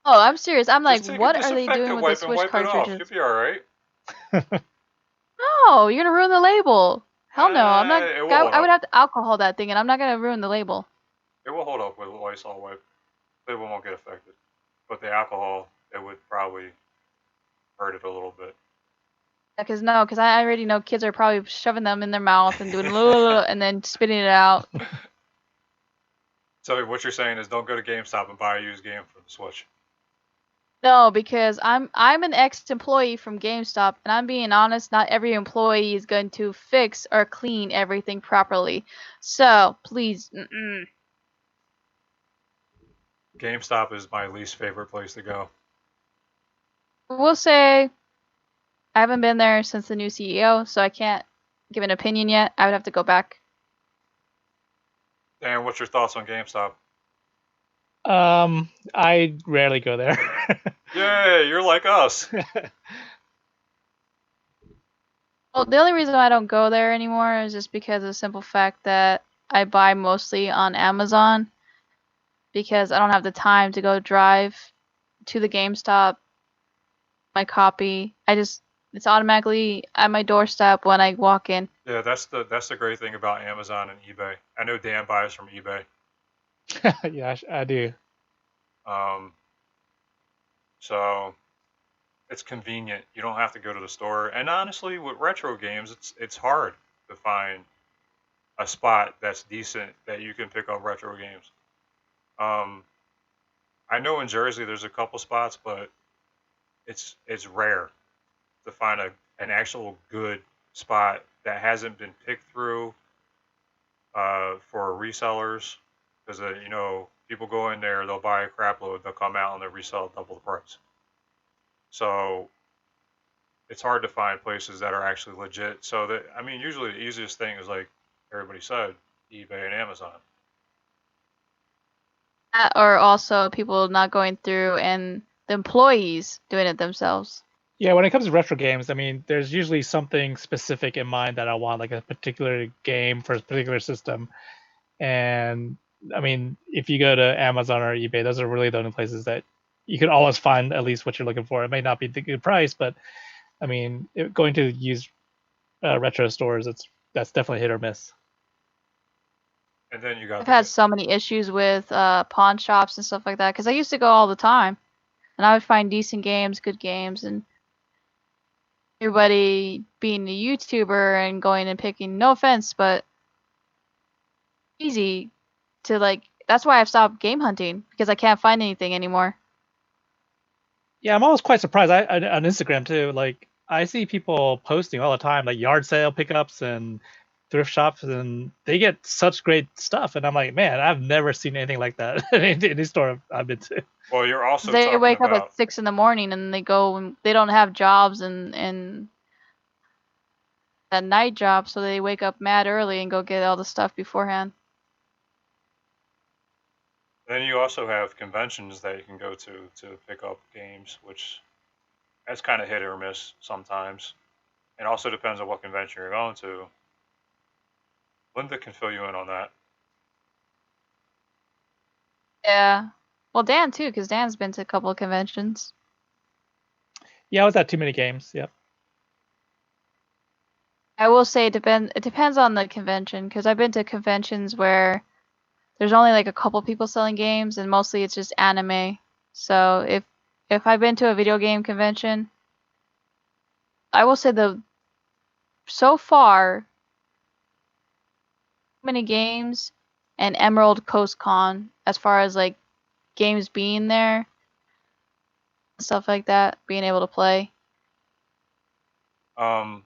Oh, I'm serious. I'm like, Just take what a are they doing disinfectant with the wipe and Switch wipe it off. You'll cartridges? be all right. No, you're gonna ruin the label. Hell no, I'm not. It will hold I would up. have to alcohol that thing, and I'm not gonna ruin the label. It will hold up with a Lysol wipe. They won't get affected. But the alcohol, it would probably hurt it a little bit. Because I already know kids are probably shoving them in their mouth and doing and then spitting it out. So what you're saying is don't go to GameStop and buy a used game for the Switch. No, because I'm an ex-employee from GameStop, and I'm being honest, not every employee is going to fix or clean everything properly. So, please, GameStop is my least favorite place to go. We'll say I haven't been there since the new CEO, so I can't give an opinion yet. I would have to go back. Dan, what's your thoughts on GameStop? I rarely go there. Yay, you're like us. Well, the only reason I don't go there anymore is just because of the simple fact that I buy mostly on Amazon because I don't have the time to go drive to the GameStop, my copy. It's automatically at my doorstep when I walk in. Yeah, that's the great thing about Amazon and eBay. I know Dan buys from eBay. Yeah, I do. So it's convenient. You don't have to go to the store. And honestly, with retro games, it's hard to find a spot that's decent that you can pick up retro games. I know in Jersey there's a couple spots, but it's rare to find an actual good spot that hasn't been picked through for resellers, because people go in there, they'll buy a crap load, they'll come out and they'll resell double the price. So it's hard to find places that are actually legit. So usually the easiest thing is, like everybody said, eBay and Amazon. Or also people not going through and the employees doing it themselves. Yeah, when it comes to retro games, I mean, there's usually something specific in mind that I want, like a particular game for a particular system. And I mean, if you go to Amazon or eBay, those are really the only places that you can always find at least what you're looking for. It may not be the good price, but I mean, going to use retro stores, that's definitely hit or miss. And then you got I've had so many issues with pawn shops and stuff like that because I used to go all the time, and I would find decent games, good games, and everybody being a YouTuber and going and picking. No offense, but easy to like. That's why I've stopped game hunting because I can't find anything anymore. Yeah, I'm always quite surprised. I on Instagram too. Like I see people posting all the time, like yard sale pickups and thrift shops, and they get such great stuff. And I'm like, man, I've never seen anything like that in any store I've been to. Well, you're also They talking wake up about at 6 in the morning and they go and they don't have jobs and that night job, so they wake up mad early and go get all the stuff beforehand. Then you also have conventions that you can go to pick up games, which that's kind of hit or miss sometimes. It also depends on what convention you're going to. Linda can fill you in on that. Yeah. Well, Dan too, because Dan's been to a couple of conventions. Yeah, I was at too many games. Yep. I will say it depends on the convention, because I've been to conventions where there's only like a couple people selling games, and mostly it's just anime. So if I've been to a video game convention, I will say so far many games and Emerald Coast Con as far as like games being there, stuff like that, being able to play. Dan,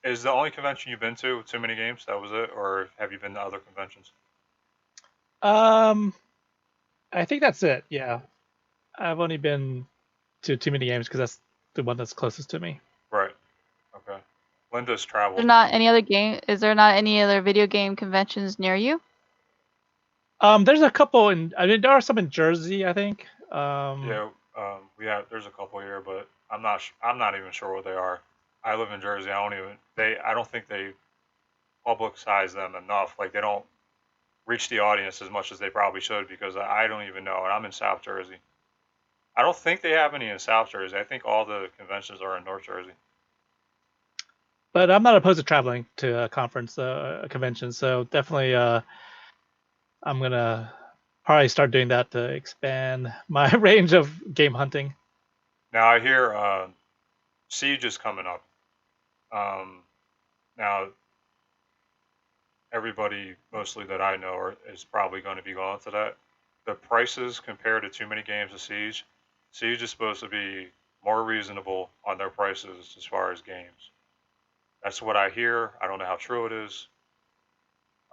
is the only convention you've been to Too Many Games? That was it, or have you been to other conventions? I think that's it. Yeah, I've only been to Too Many Games because that's the one that's closest to me. Right. Okay. Linda's traveled. Is there not any other video game conventions near you? There's a couple there are some in Jersey, I think. Yeah. There's a couple here, but I'm not even sure what they are. I live in Jersey. I don't think they publicize them enough. Like, they don't reach the audience as much as they probably should, because I don't even know. And I'm in South Jersey. I don't think they have any in South Jersey. I think all the conventions are in North Jersey. But I'm not opposed to traveling to a conference, a convention. So definitely, I'm gonna probably start doing that to expand my range of game hunting. Now I hear Siege is coming up. Now everybody mostly that I know is probably going to be going to that. The prices compared to Too Many Games of Siege is supposed to be more reasonable on their prices as far as games. That's what I hear. I don't know how true it is.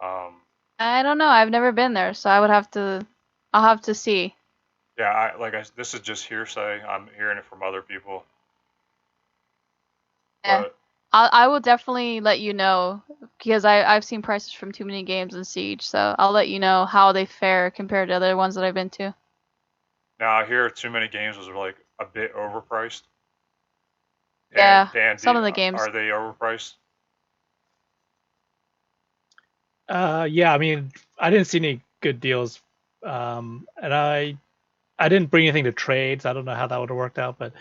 I don't know. I've never been there, so I'll have to see. Yeah, this is just hearsay. I'm hearing it from other people. Yeah. But I will definitely let you know, because I've seen prices from Too Many Games in Siege, so I'll let you know how they fare compared to other ones that I've been to. now I hear Too Many Games was like a bit overpriced. Yeah, Dan, some of the games. Are they overpriced? Yeah, I mean, I didn't see any good deals, and I didn't bring anything to trade, so I don't know how that would have worked out. But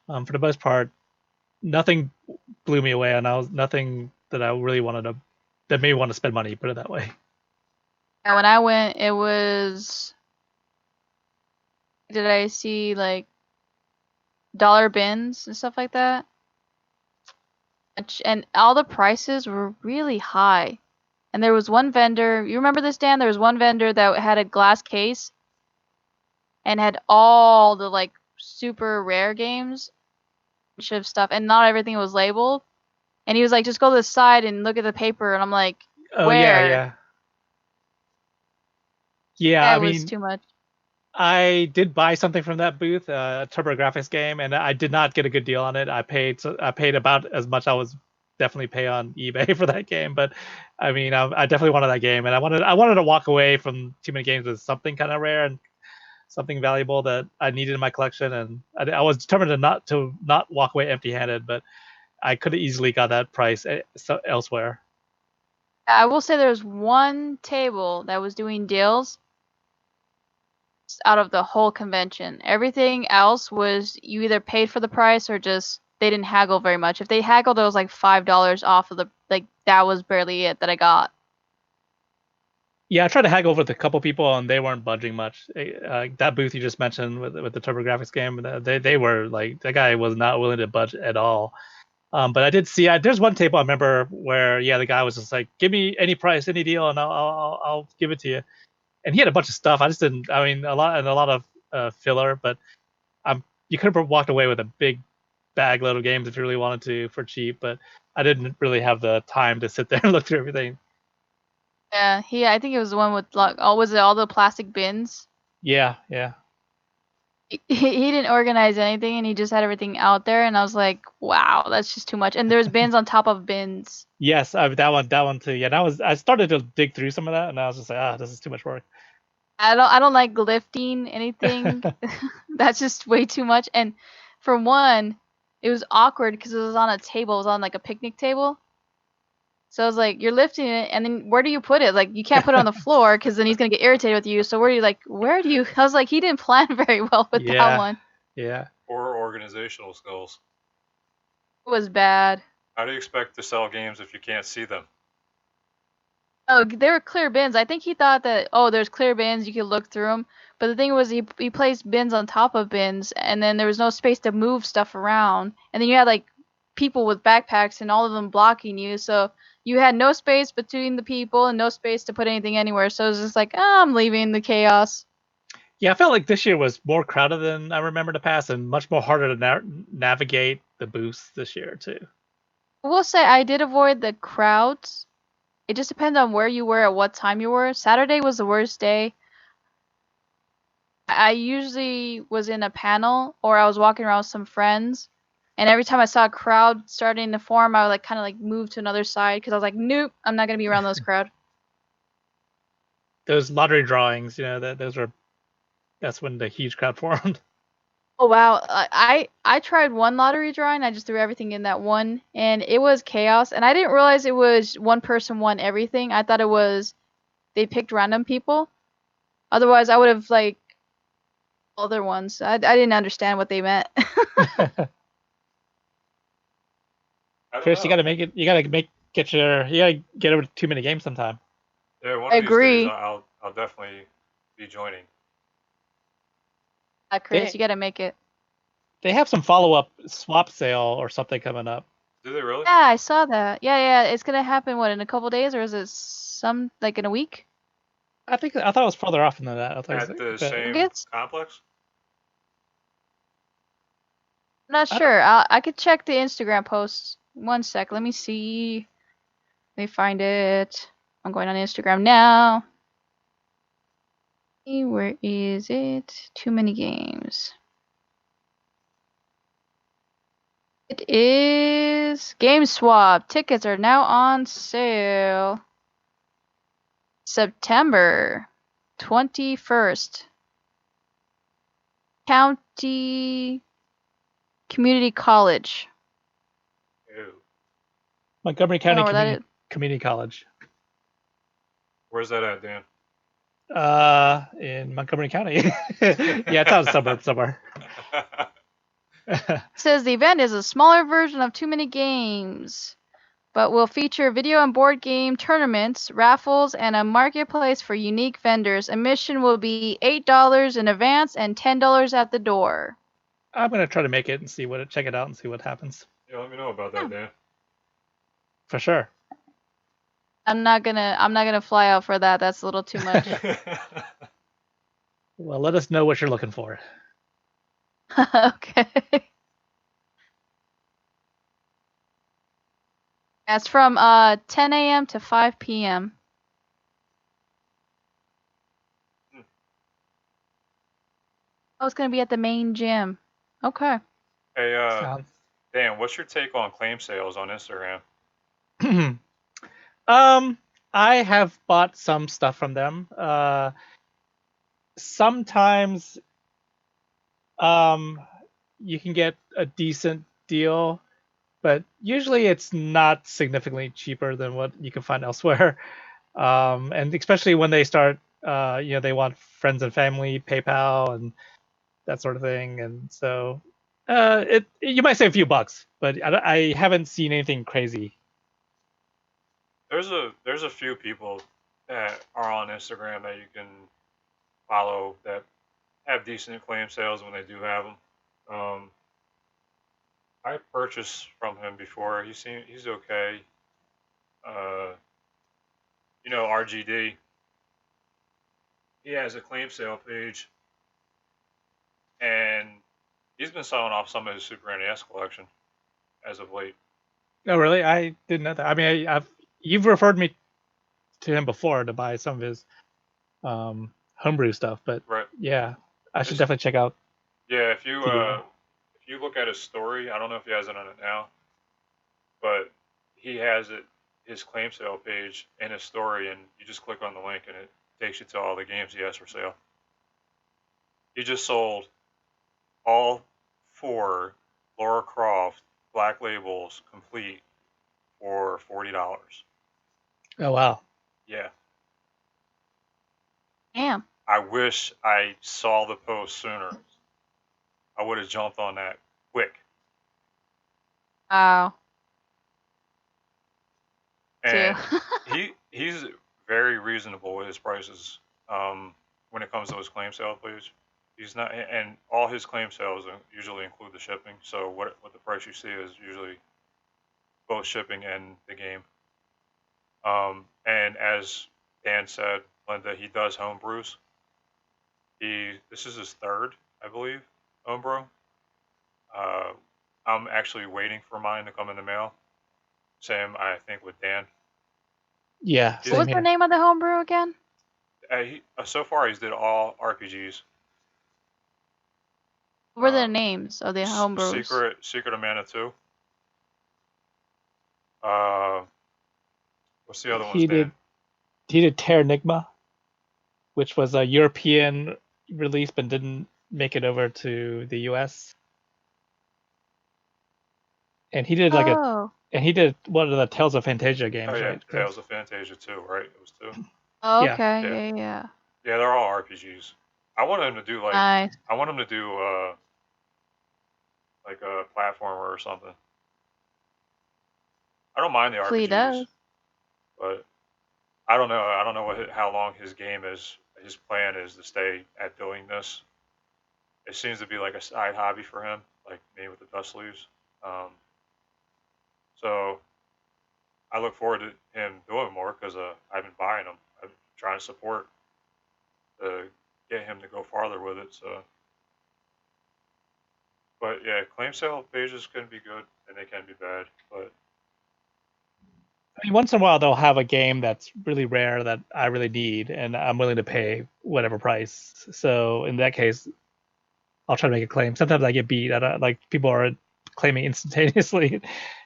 for the most part, nothing blew me away, and nothing that I really that made me want to spend money. Put it that way. And when I went, it was. Did I see like dollar bins and stuff like that? And all the prices were really high. And there was one vendor, you remember this, Dan? There was one vendor that had a glass case and had all the like super rare games of stuff, and not everything was labeled. And he was like, just go to the side and look at the paper. And I'm like, Oh, where? Yeah, That I was mean, too much. I did buy something from that booth, a TurboGrafx game, and I did not get a good deal on it. I paid about as much I was definitely pay on eBay for that game, but I mean, I definitely wanted that game, and I wanted to walk away from Too Many Games with something kind of rare and something valuable that I needed in my collection, and I was determined to not walk away empty-handed, but I could have easily got that price elsewhere. I will say there was one table that was doing deals out of the whole convention. Everything else was you either paid for the price or just they didn't haggle very much. If they haggled, it was like $5 off of that was barely it that I got. Yeah, I tried to haggle with a couple people, and they weren't budging much. That booth you just mentioned with the TurboGrafx game, they were like, that guy was not willing to budge at all. But I did see there's one table I remember where the guy was just like, give me any price, any deal, and I'll give it to you. And he had a bunch of stuff. I just didn't. I mean, a lot of filler, but you could have walked away with a big bag load of games if you really wanted to for cheap. But I didn't really have the time to sit there and look through everything. Yeah, I think it was the one with was it all the plastic bins? Yeah. He didn't organize anything, and he just had everything out there, and I was like, wow, that's just too much. And there's bins on top of bins. Yes, that one too. Yeah, I started to dig through some of that, and I was just like, this is too much work. I don't like lifting anything. That's just way too much. And for one, it was awkward because it was on a table. It was on like a picnic table. So I was like, you're lifting it, and then where do you put it? Like, you can't put it on the floor because then he's gonna get irritated with you. So where do you? I was like, he didn't plan very well with that one. Yeah. Or organizational skills. It was bad. How do you expect to sell games if you can't see them? Oh, there were clear bins. I think he thought that, there's clear bins, you could look through them. But the thing was, he placed bins on top of bins, and then there was no space to move stuff around. And then you had like people with backpacks and all of them blocking you, so you had no space between the people and no space to put anything anywhere. So it was just like, I'm leaving the chaos. Yeah, I felt like this year was more crowded than I remember in the past, and much more harder to navigate the booths this year too. I will say I did avoid the crowds. It just depends on where you were at what time you were. Saturday was the worst day. I usually was in a panel or I was walking around with some friends, and every time I saw a crowd starting to form, I would like kind of like move to another side because I was like, nope, I'm not gonna be around those crowd. Those lottery drawings, that's when the huge crowd formed. Oh wow, I tried one lottery drawing. I just threw everything in that one, and it was chaos. And I didn't realize it was one person won everything. I thought it was they picked random people. Otherwise, I would have like other ones. I didn't understand what they meant. I don't Chris, you know. gotta make it. You gotta get over too many games sometime. Yeah, one I of these days agree. I'll definitely be joining. Chris, They you gotta make it. they have some follow up swap sale or something coming up. Do they really? Yeah, I saw that. Yeah, it's gonna happen. What, in a couple days, or is it some like in a week? I thought it was further off than that. I thought it At was, the but I same guess complex? I'm not I don't. sure. I could check the Instagram posts. One sec. Let me see. Let me find it. I'm going on Instagram now. Where is it? Too many games. It is Game Swap. Tickets are now on sale. September 21st. County Community College. Ew. Montgomery I don't County know where that is. Community College. Where's that at, Dan? In Montgomery County. Yeah, it's out of suburb somewhere. It says the event is a smaller version of Too Many Games, but will feature video and board game tournaments, raffles, and a marketplace for unique vendors. Admission will be $8 in advance and $10 at the door. I'm gonna try to make it and check it out and see what happens. Yeah, let me know about that, Dan. For sure. I'm not gonna fly out for that. That's a little too much. Well, let us know what you're looking for. Okay. That's from 10 a.m. to 5 p.m. Oh, it's gonna be at the main gym. Okay. Hey, Sounds. Dan, what's your take on claim sales on Instagram? I have bought some stuff from them. Sometimes you can get a decent deal, but usually it's not significantly cheaper than what you can find elsewhere. And especially when they start, they want friends and family, PayPal, and that sort of thing. And so, you might save a few bucks, but I haven't seen anything crazy. There's a few people that are on Instagram that you can follow that have decent claim sales when they do have them. I purchased from him before. He's okay. Uh, RGD. He has a claim sale page, and he's been selling off some of his Super NES collection as of late. Oh, really? I didn't know that. I mean, you've referred me to him before to buy some of his homebrew stuff, but Right. yeah, I should It's- definitely check out. Yeah, if The, you look at his story, I don't know if he has it on it now, but he has his claim sale page in his story, and you just click on the link, and it takes you to all the games he has for sale. He just sold all 4 Laura Croft Black Labels complete for $40. oh wow. Yeah, Damn. I wish I saw the post sooner. I would have jumped on that quick. Wow. And Too. he's very reasonable with his prices when it comes to his claim sale page. He's not, and all his claim sales usually include the shipping. So what the price you see is usually both shipping and the game. And as Dan said, Linda, he does home brews. This is his third, I believe, homebrew. I'm actually waiting for mine to come in the mail. Same, I think, with Dan. Yeah, What What was same the here. name of the homebrew again? So far, he's did all RPGs. What were the Uh, names of the homebrews? Secret of Mana 2. Uh, what's the other ones, He Dan? did Terranigma, which was a European release but didn't make it over to the US. And he did Oh. he did one of the Tales of Fantasia Oh games, yeah, right, Chris? Tales of Fantasia 2, right? It was 2. Oh, Yeah. okay. Yeah. Yeah. Yeah, they're all RPGs. I want him to do Nice. I want him to do like a platformer or something. I don't mind the Hopefully he RPGs, does. but I don't know. I don't know how long his game is. His plan is to stay at doing this. It seems to be like a side hobby for him, like me with the Dust Leaves. Um, so I look forward to him doing more because I've been buying them. I'm trying to support to get him to go farther with it. So, but yeah, claim sale pages can be good and they can be bad. But I mean, once in a while they'll have a game that's really rare that I really need, and I'm willing to pay whatever price. So in that case, I'll try to make a claim. Sometimes I get beat. I don't, like people are claiming instantaneously,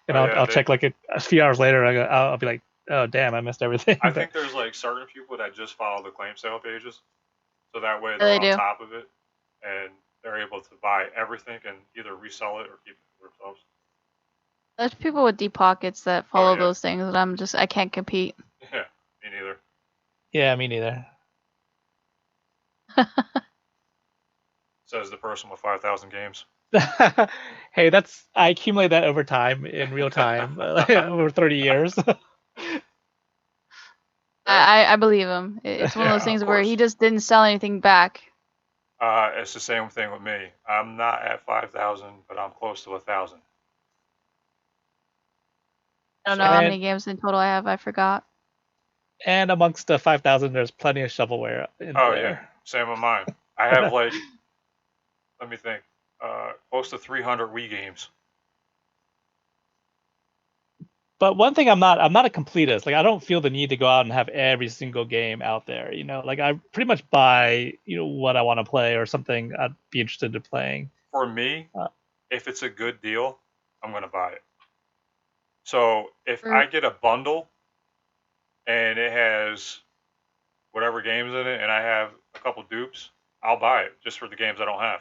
and oh yeah, I'll check like a few hours later. I'll be like, oh damn, I missed everything. I But think there's like certain people that just follow the claim sale pages, so that way Yeah, they're they on do. top of it and they're able to buy everything and either resell it or keep it for themselves. There's people with deep pockets that Oh follow yeah, those things, and I can't compete. yeah, me neither. yeah, me neither. Says the person with 5,000 games. Hey, I accumulate that over time in real time, over 30 years. I believe him. It's one of those Yeah, of things where he course. just didn't sell anything back. It's the same thing with me. I'm not at 5,000, but I'm close to 1,000. I don't know how So And many games in total I have. I forgot. and amongst the 5,000, there's plenty of shovelware in oh yeah, there. same with mine. I have like, let me think, close to 300 Wii games. But one thing I'm not a completist. Like I don't feel the need to go out and have every single game out there. You know, like I pretty much buy what I want to play or something I'd be interested in playing. For me, Uh, if it's a good deal, I'm gonna buy it. So if I For get a bundle and it has whatever games in it, and I have a couple dupes, I'll buy it just for the games I don't have.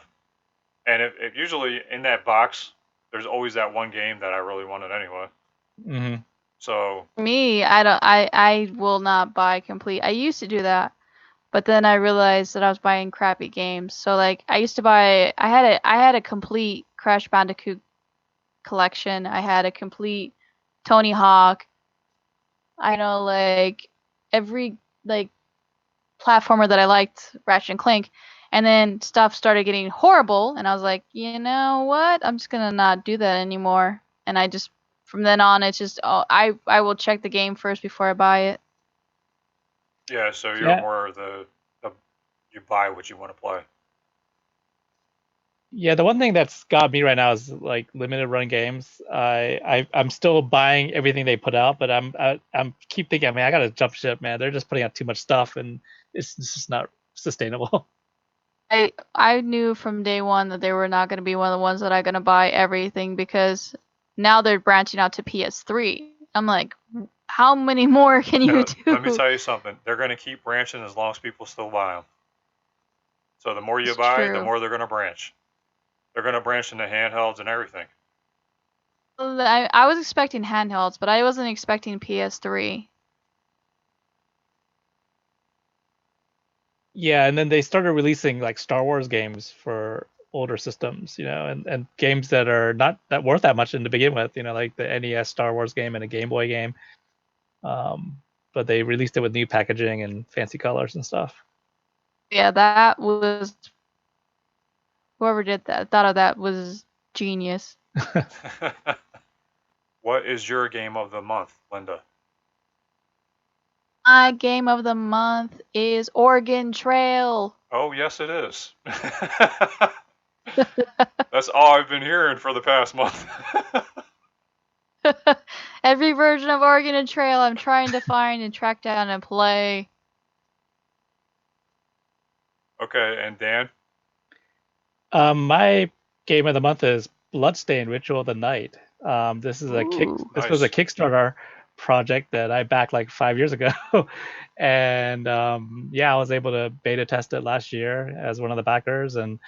And if usually in that box, there's always that one game that I really wanted anyway. mhm. So me, I don't. I will not buy complete. I used to do that, but then I realized that I was buying crappy games. So like I used to buy. I had a complete Crash Bandicoot collection. I had a complete Tony Hawk. I know like every like platformer that I liked, Ratchet and Clank, and then stuff started getting horrible, and I was like, you know what? I'm just gonna not do that anymore. And I just from then on, it's just I will check the game first before I buy it. yeah, so you're Yeah, more the you buy what you want to play. yeah. The one thing that's got me right now is like limited run games. I'm still buying everything they put out, but I'm keep thinking, man, I gotta jump ship, man. They're just putting out too much stuff, and it's just not sustainable. I knew from day one that they were not going to be one of the ones that I'm going to buy everything because now they're branching out to PS3. I'm like, how many more can you No, let me do? tell you something. They're going to keep branching as long as people still buy them. So the more you It's buy, the true. more they're going to branch. They're going to branch into handhelds and everything. I was expecting handhelds, but I wasn't expecting PS3. Yeah, and then they started releasing like Star Wars games for older systems, and games that are not that worth that much to begin with, like the NES Star Wars game and a Game Boy game. But they released it with new packaging and fancy colors and stuff. Yeah, that was whoever did that thought of that was genius. What is your game of the month, Linda? My game of the month is Oregon Trail. Oh, yes, it is. That's all I've been hearing for the past month. Every version of Oregon Trail I'm trying to find and track down and play. Okay, and Dan? My game of the month is Bloodstained: Ritual of the Night. This was a Nice. Kickstarter project that I backed like 5 years ago, and yeah, I was able to beta test it last year as one of the backers, and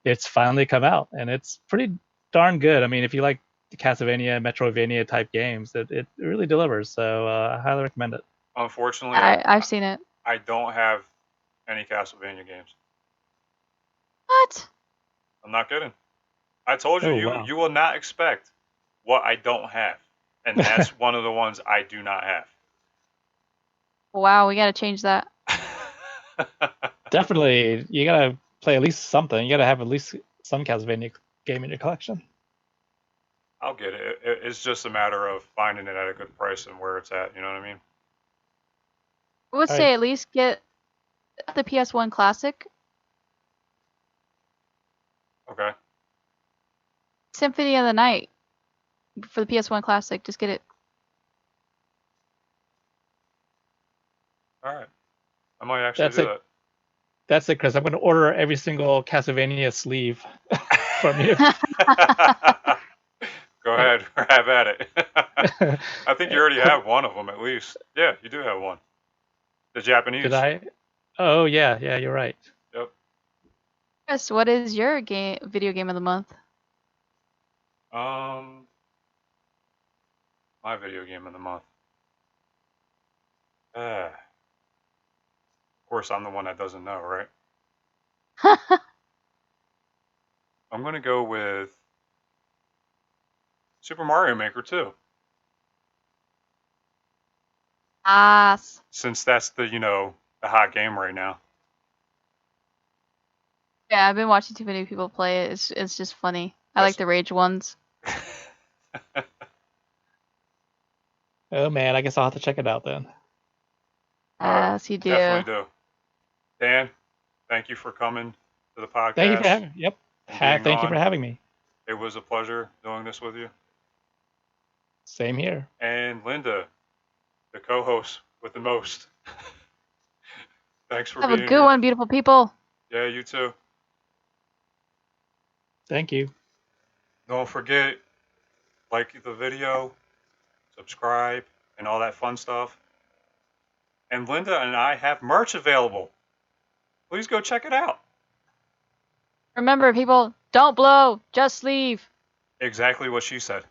it's finally come out, and it's pretty darn good. I mean, if you like the Castlevania, Metroidvania type games, it really delivers. So I highly recommend it. Unfortunately, I've seen it. I don't have any Castlevania games. What? I'm not kidding. I told you, Oh, wow. you will not expect what I don't have. And that's one of the ones I do not have. Wow, we gotta change that. Definitely, you gotta play at least something. You gotta have at least some Castlevania game in your collection. I'll get it. It's just a matter of finding it at a good price and where it's at. You know what I mean? I would All say right. at least get the PS1 Classic. Okay. Symphony of the Night for the PS1 Classic. Just get it. All right. I might actually That's do it. That's it, Chris. I'm gonna order every single Castlevania sleeve from you. that. Go ahead. Have at it. I think you already have one of them at least. Yeah, you do have one. The Japanese. Did I? Oh yeah, you're right. Yep. Chris, what is your video game of the month? My video game of the month. Of course, I'm the one that doesn't know, right? I'm gonna go with Super Mario Maker 2. Ass. Since that's the the hot game right now. Yeah, I've been watching too many people play it. It's just funny. I like the rage ones. Oh man, I guess I'll have to check it out then. Yes, you do. Definitely do. Dan, thank you for coming to the podcast. Thank you for having. Yep. Thank you for having me. It was a pleasure doing this with you. Same here. And Linda, the co-host with the most. Thanks for being here. Have a good one, beautiful people. Yeah, you too. Thank you. Don't forget, like the video, subscribe, and all that fun stuff. And Linda and I have merch available. Please go check it out. Remember, people, don't blow, just leave. Exactly what she said.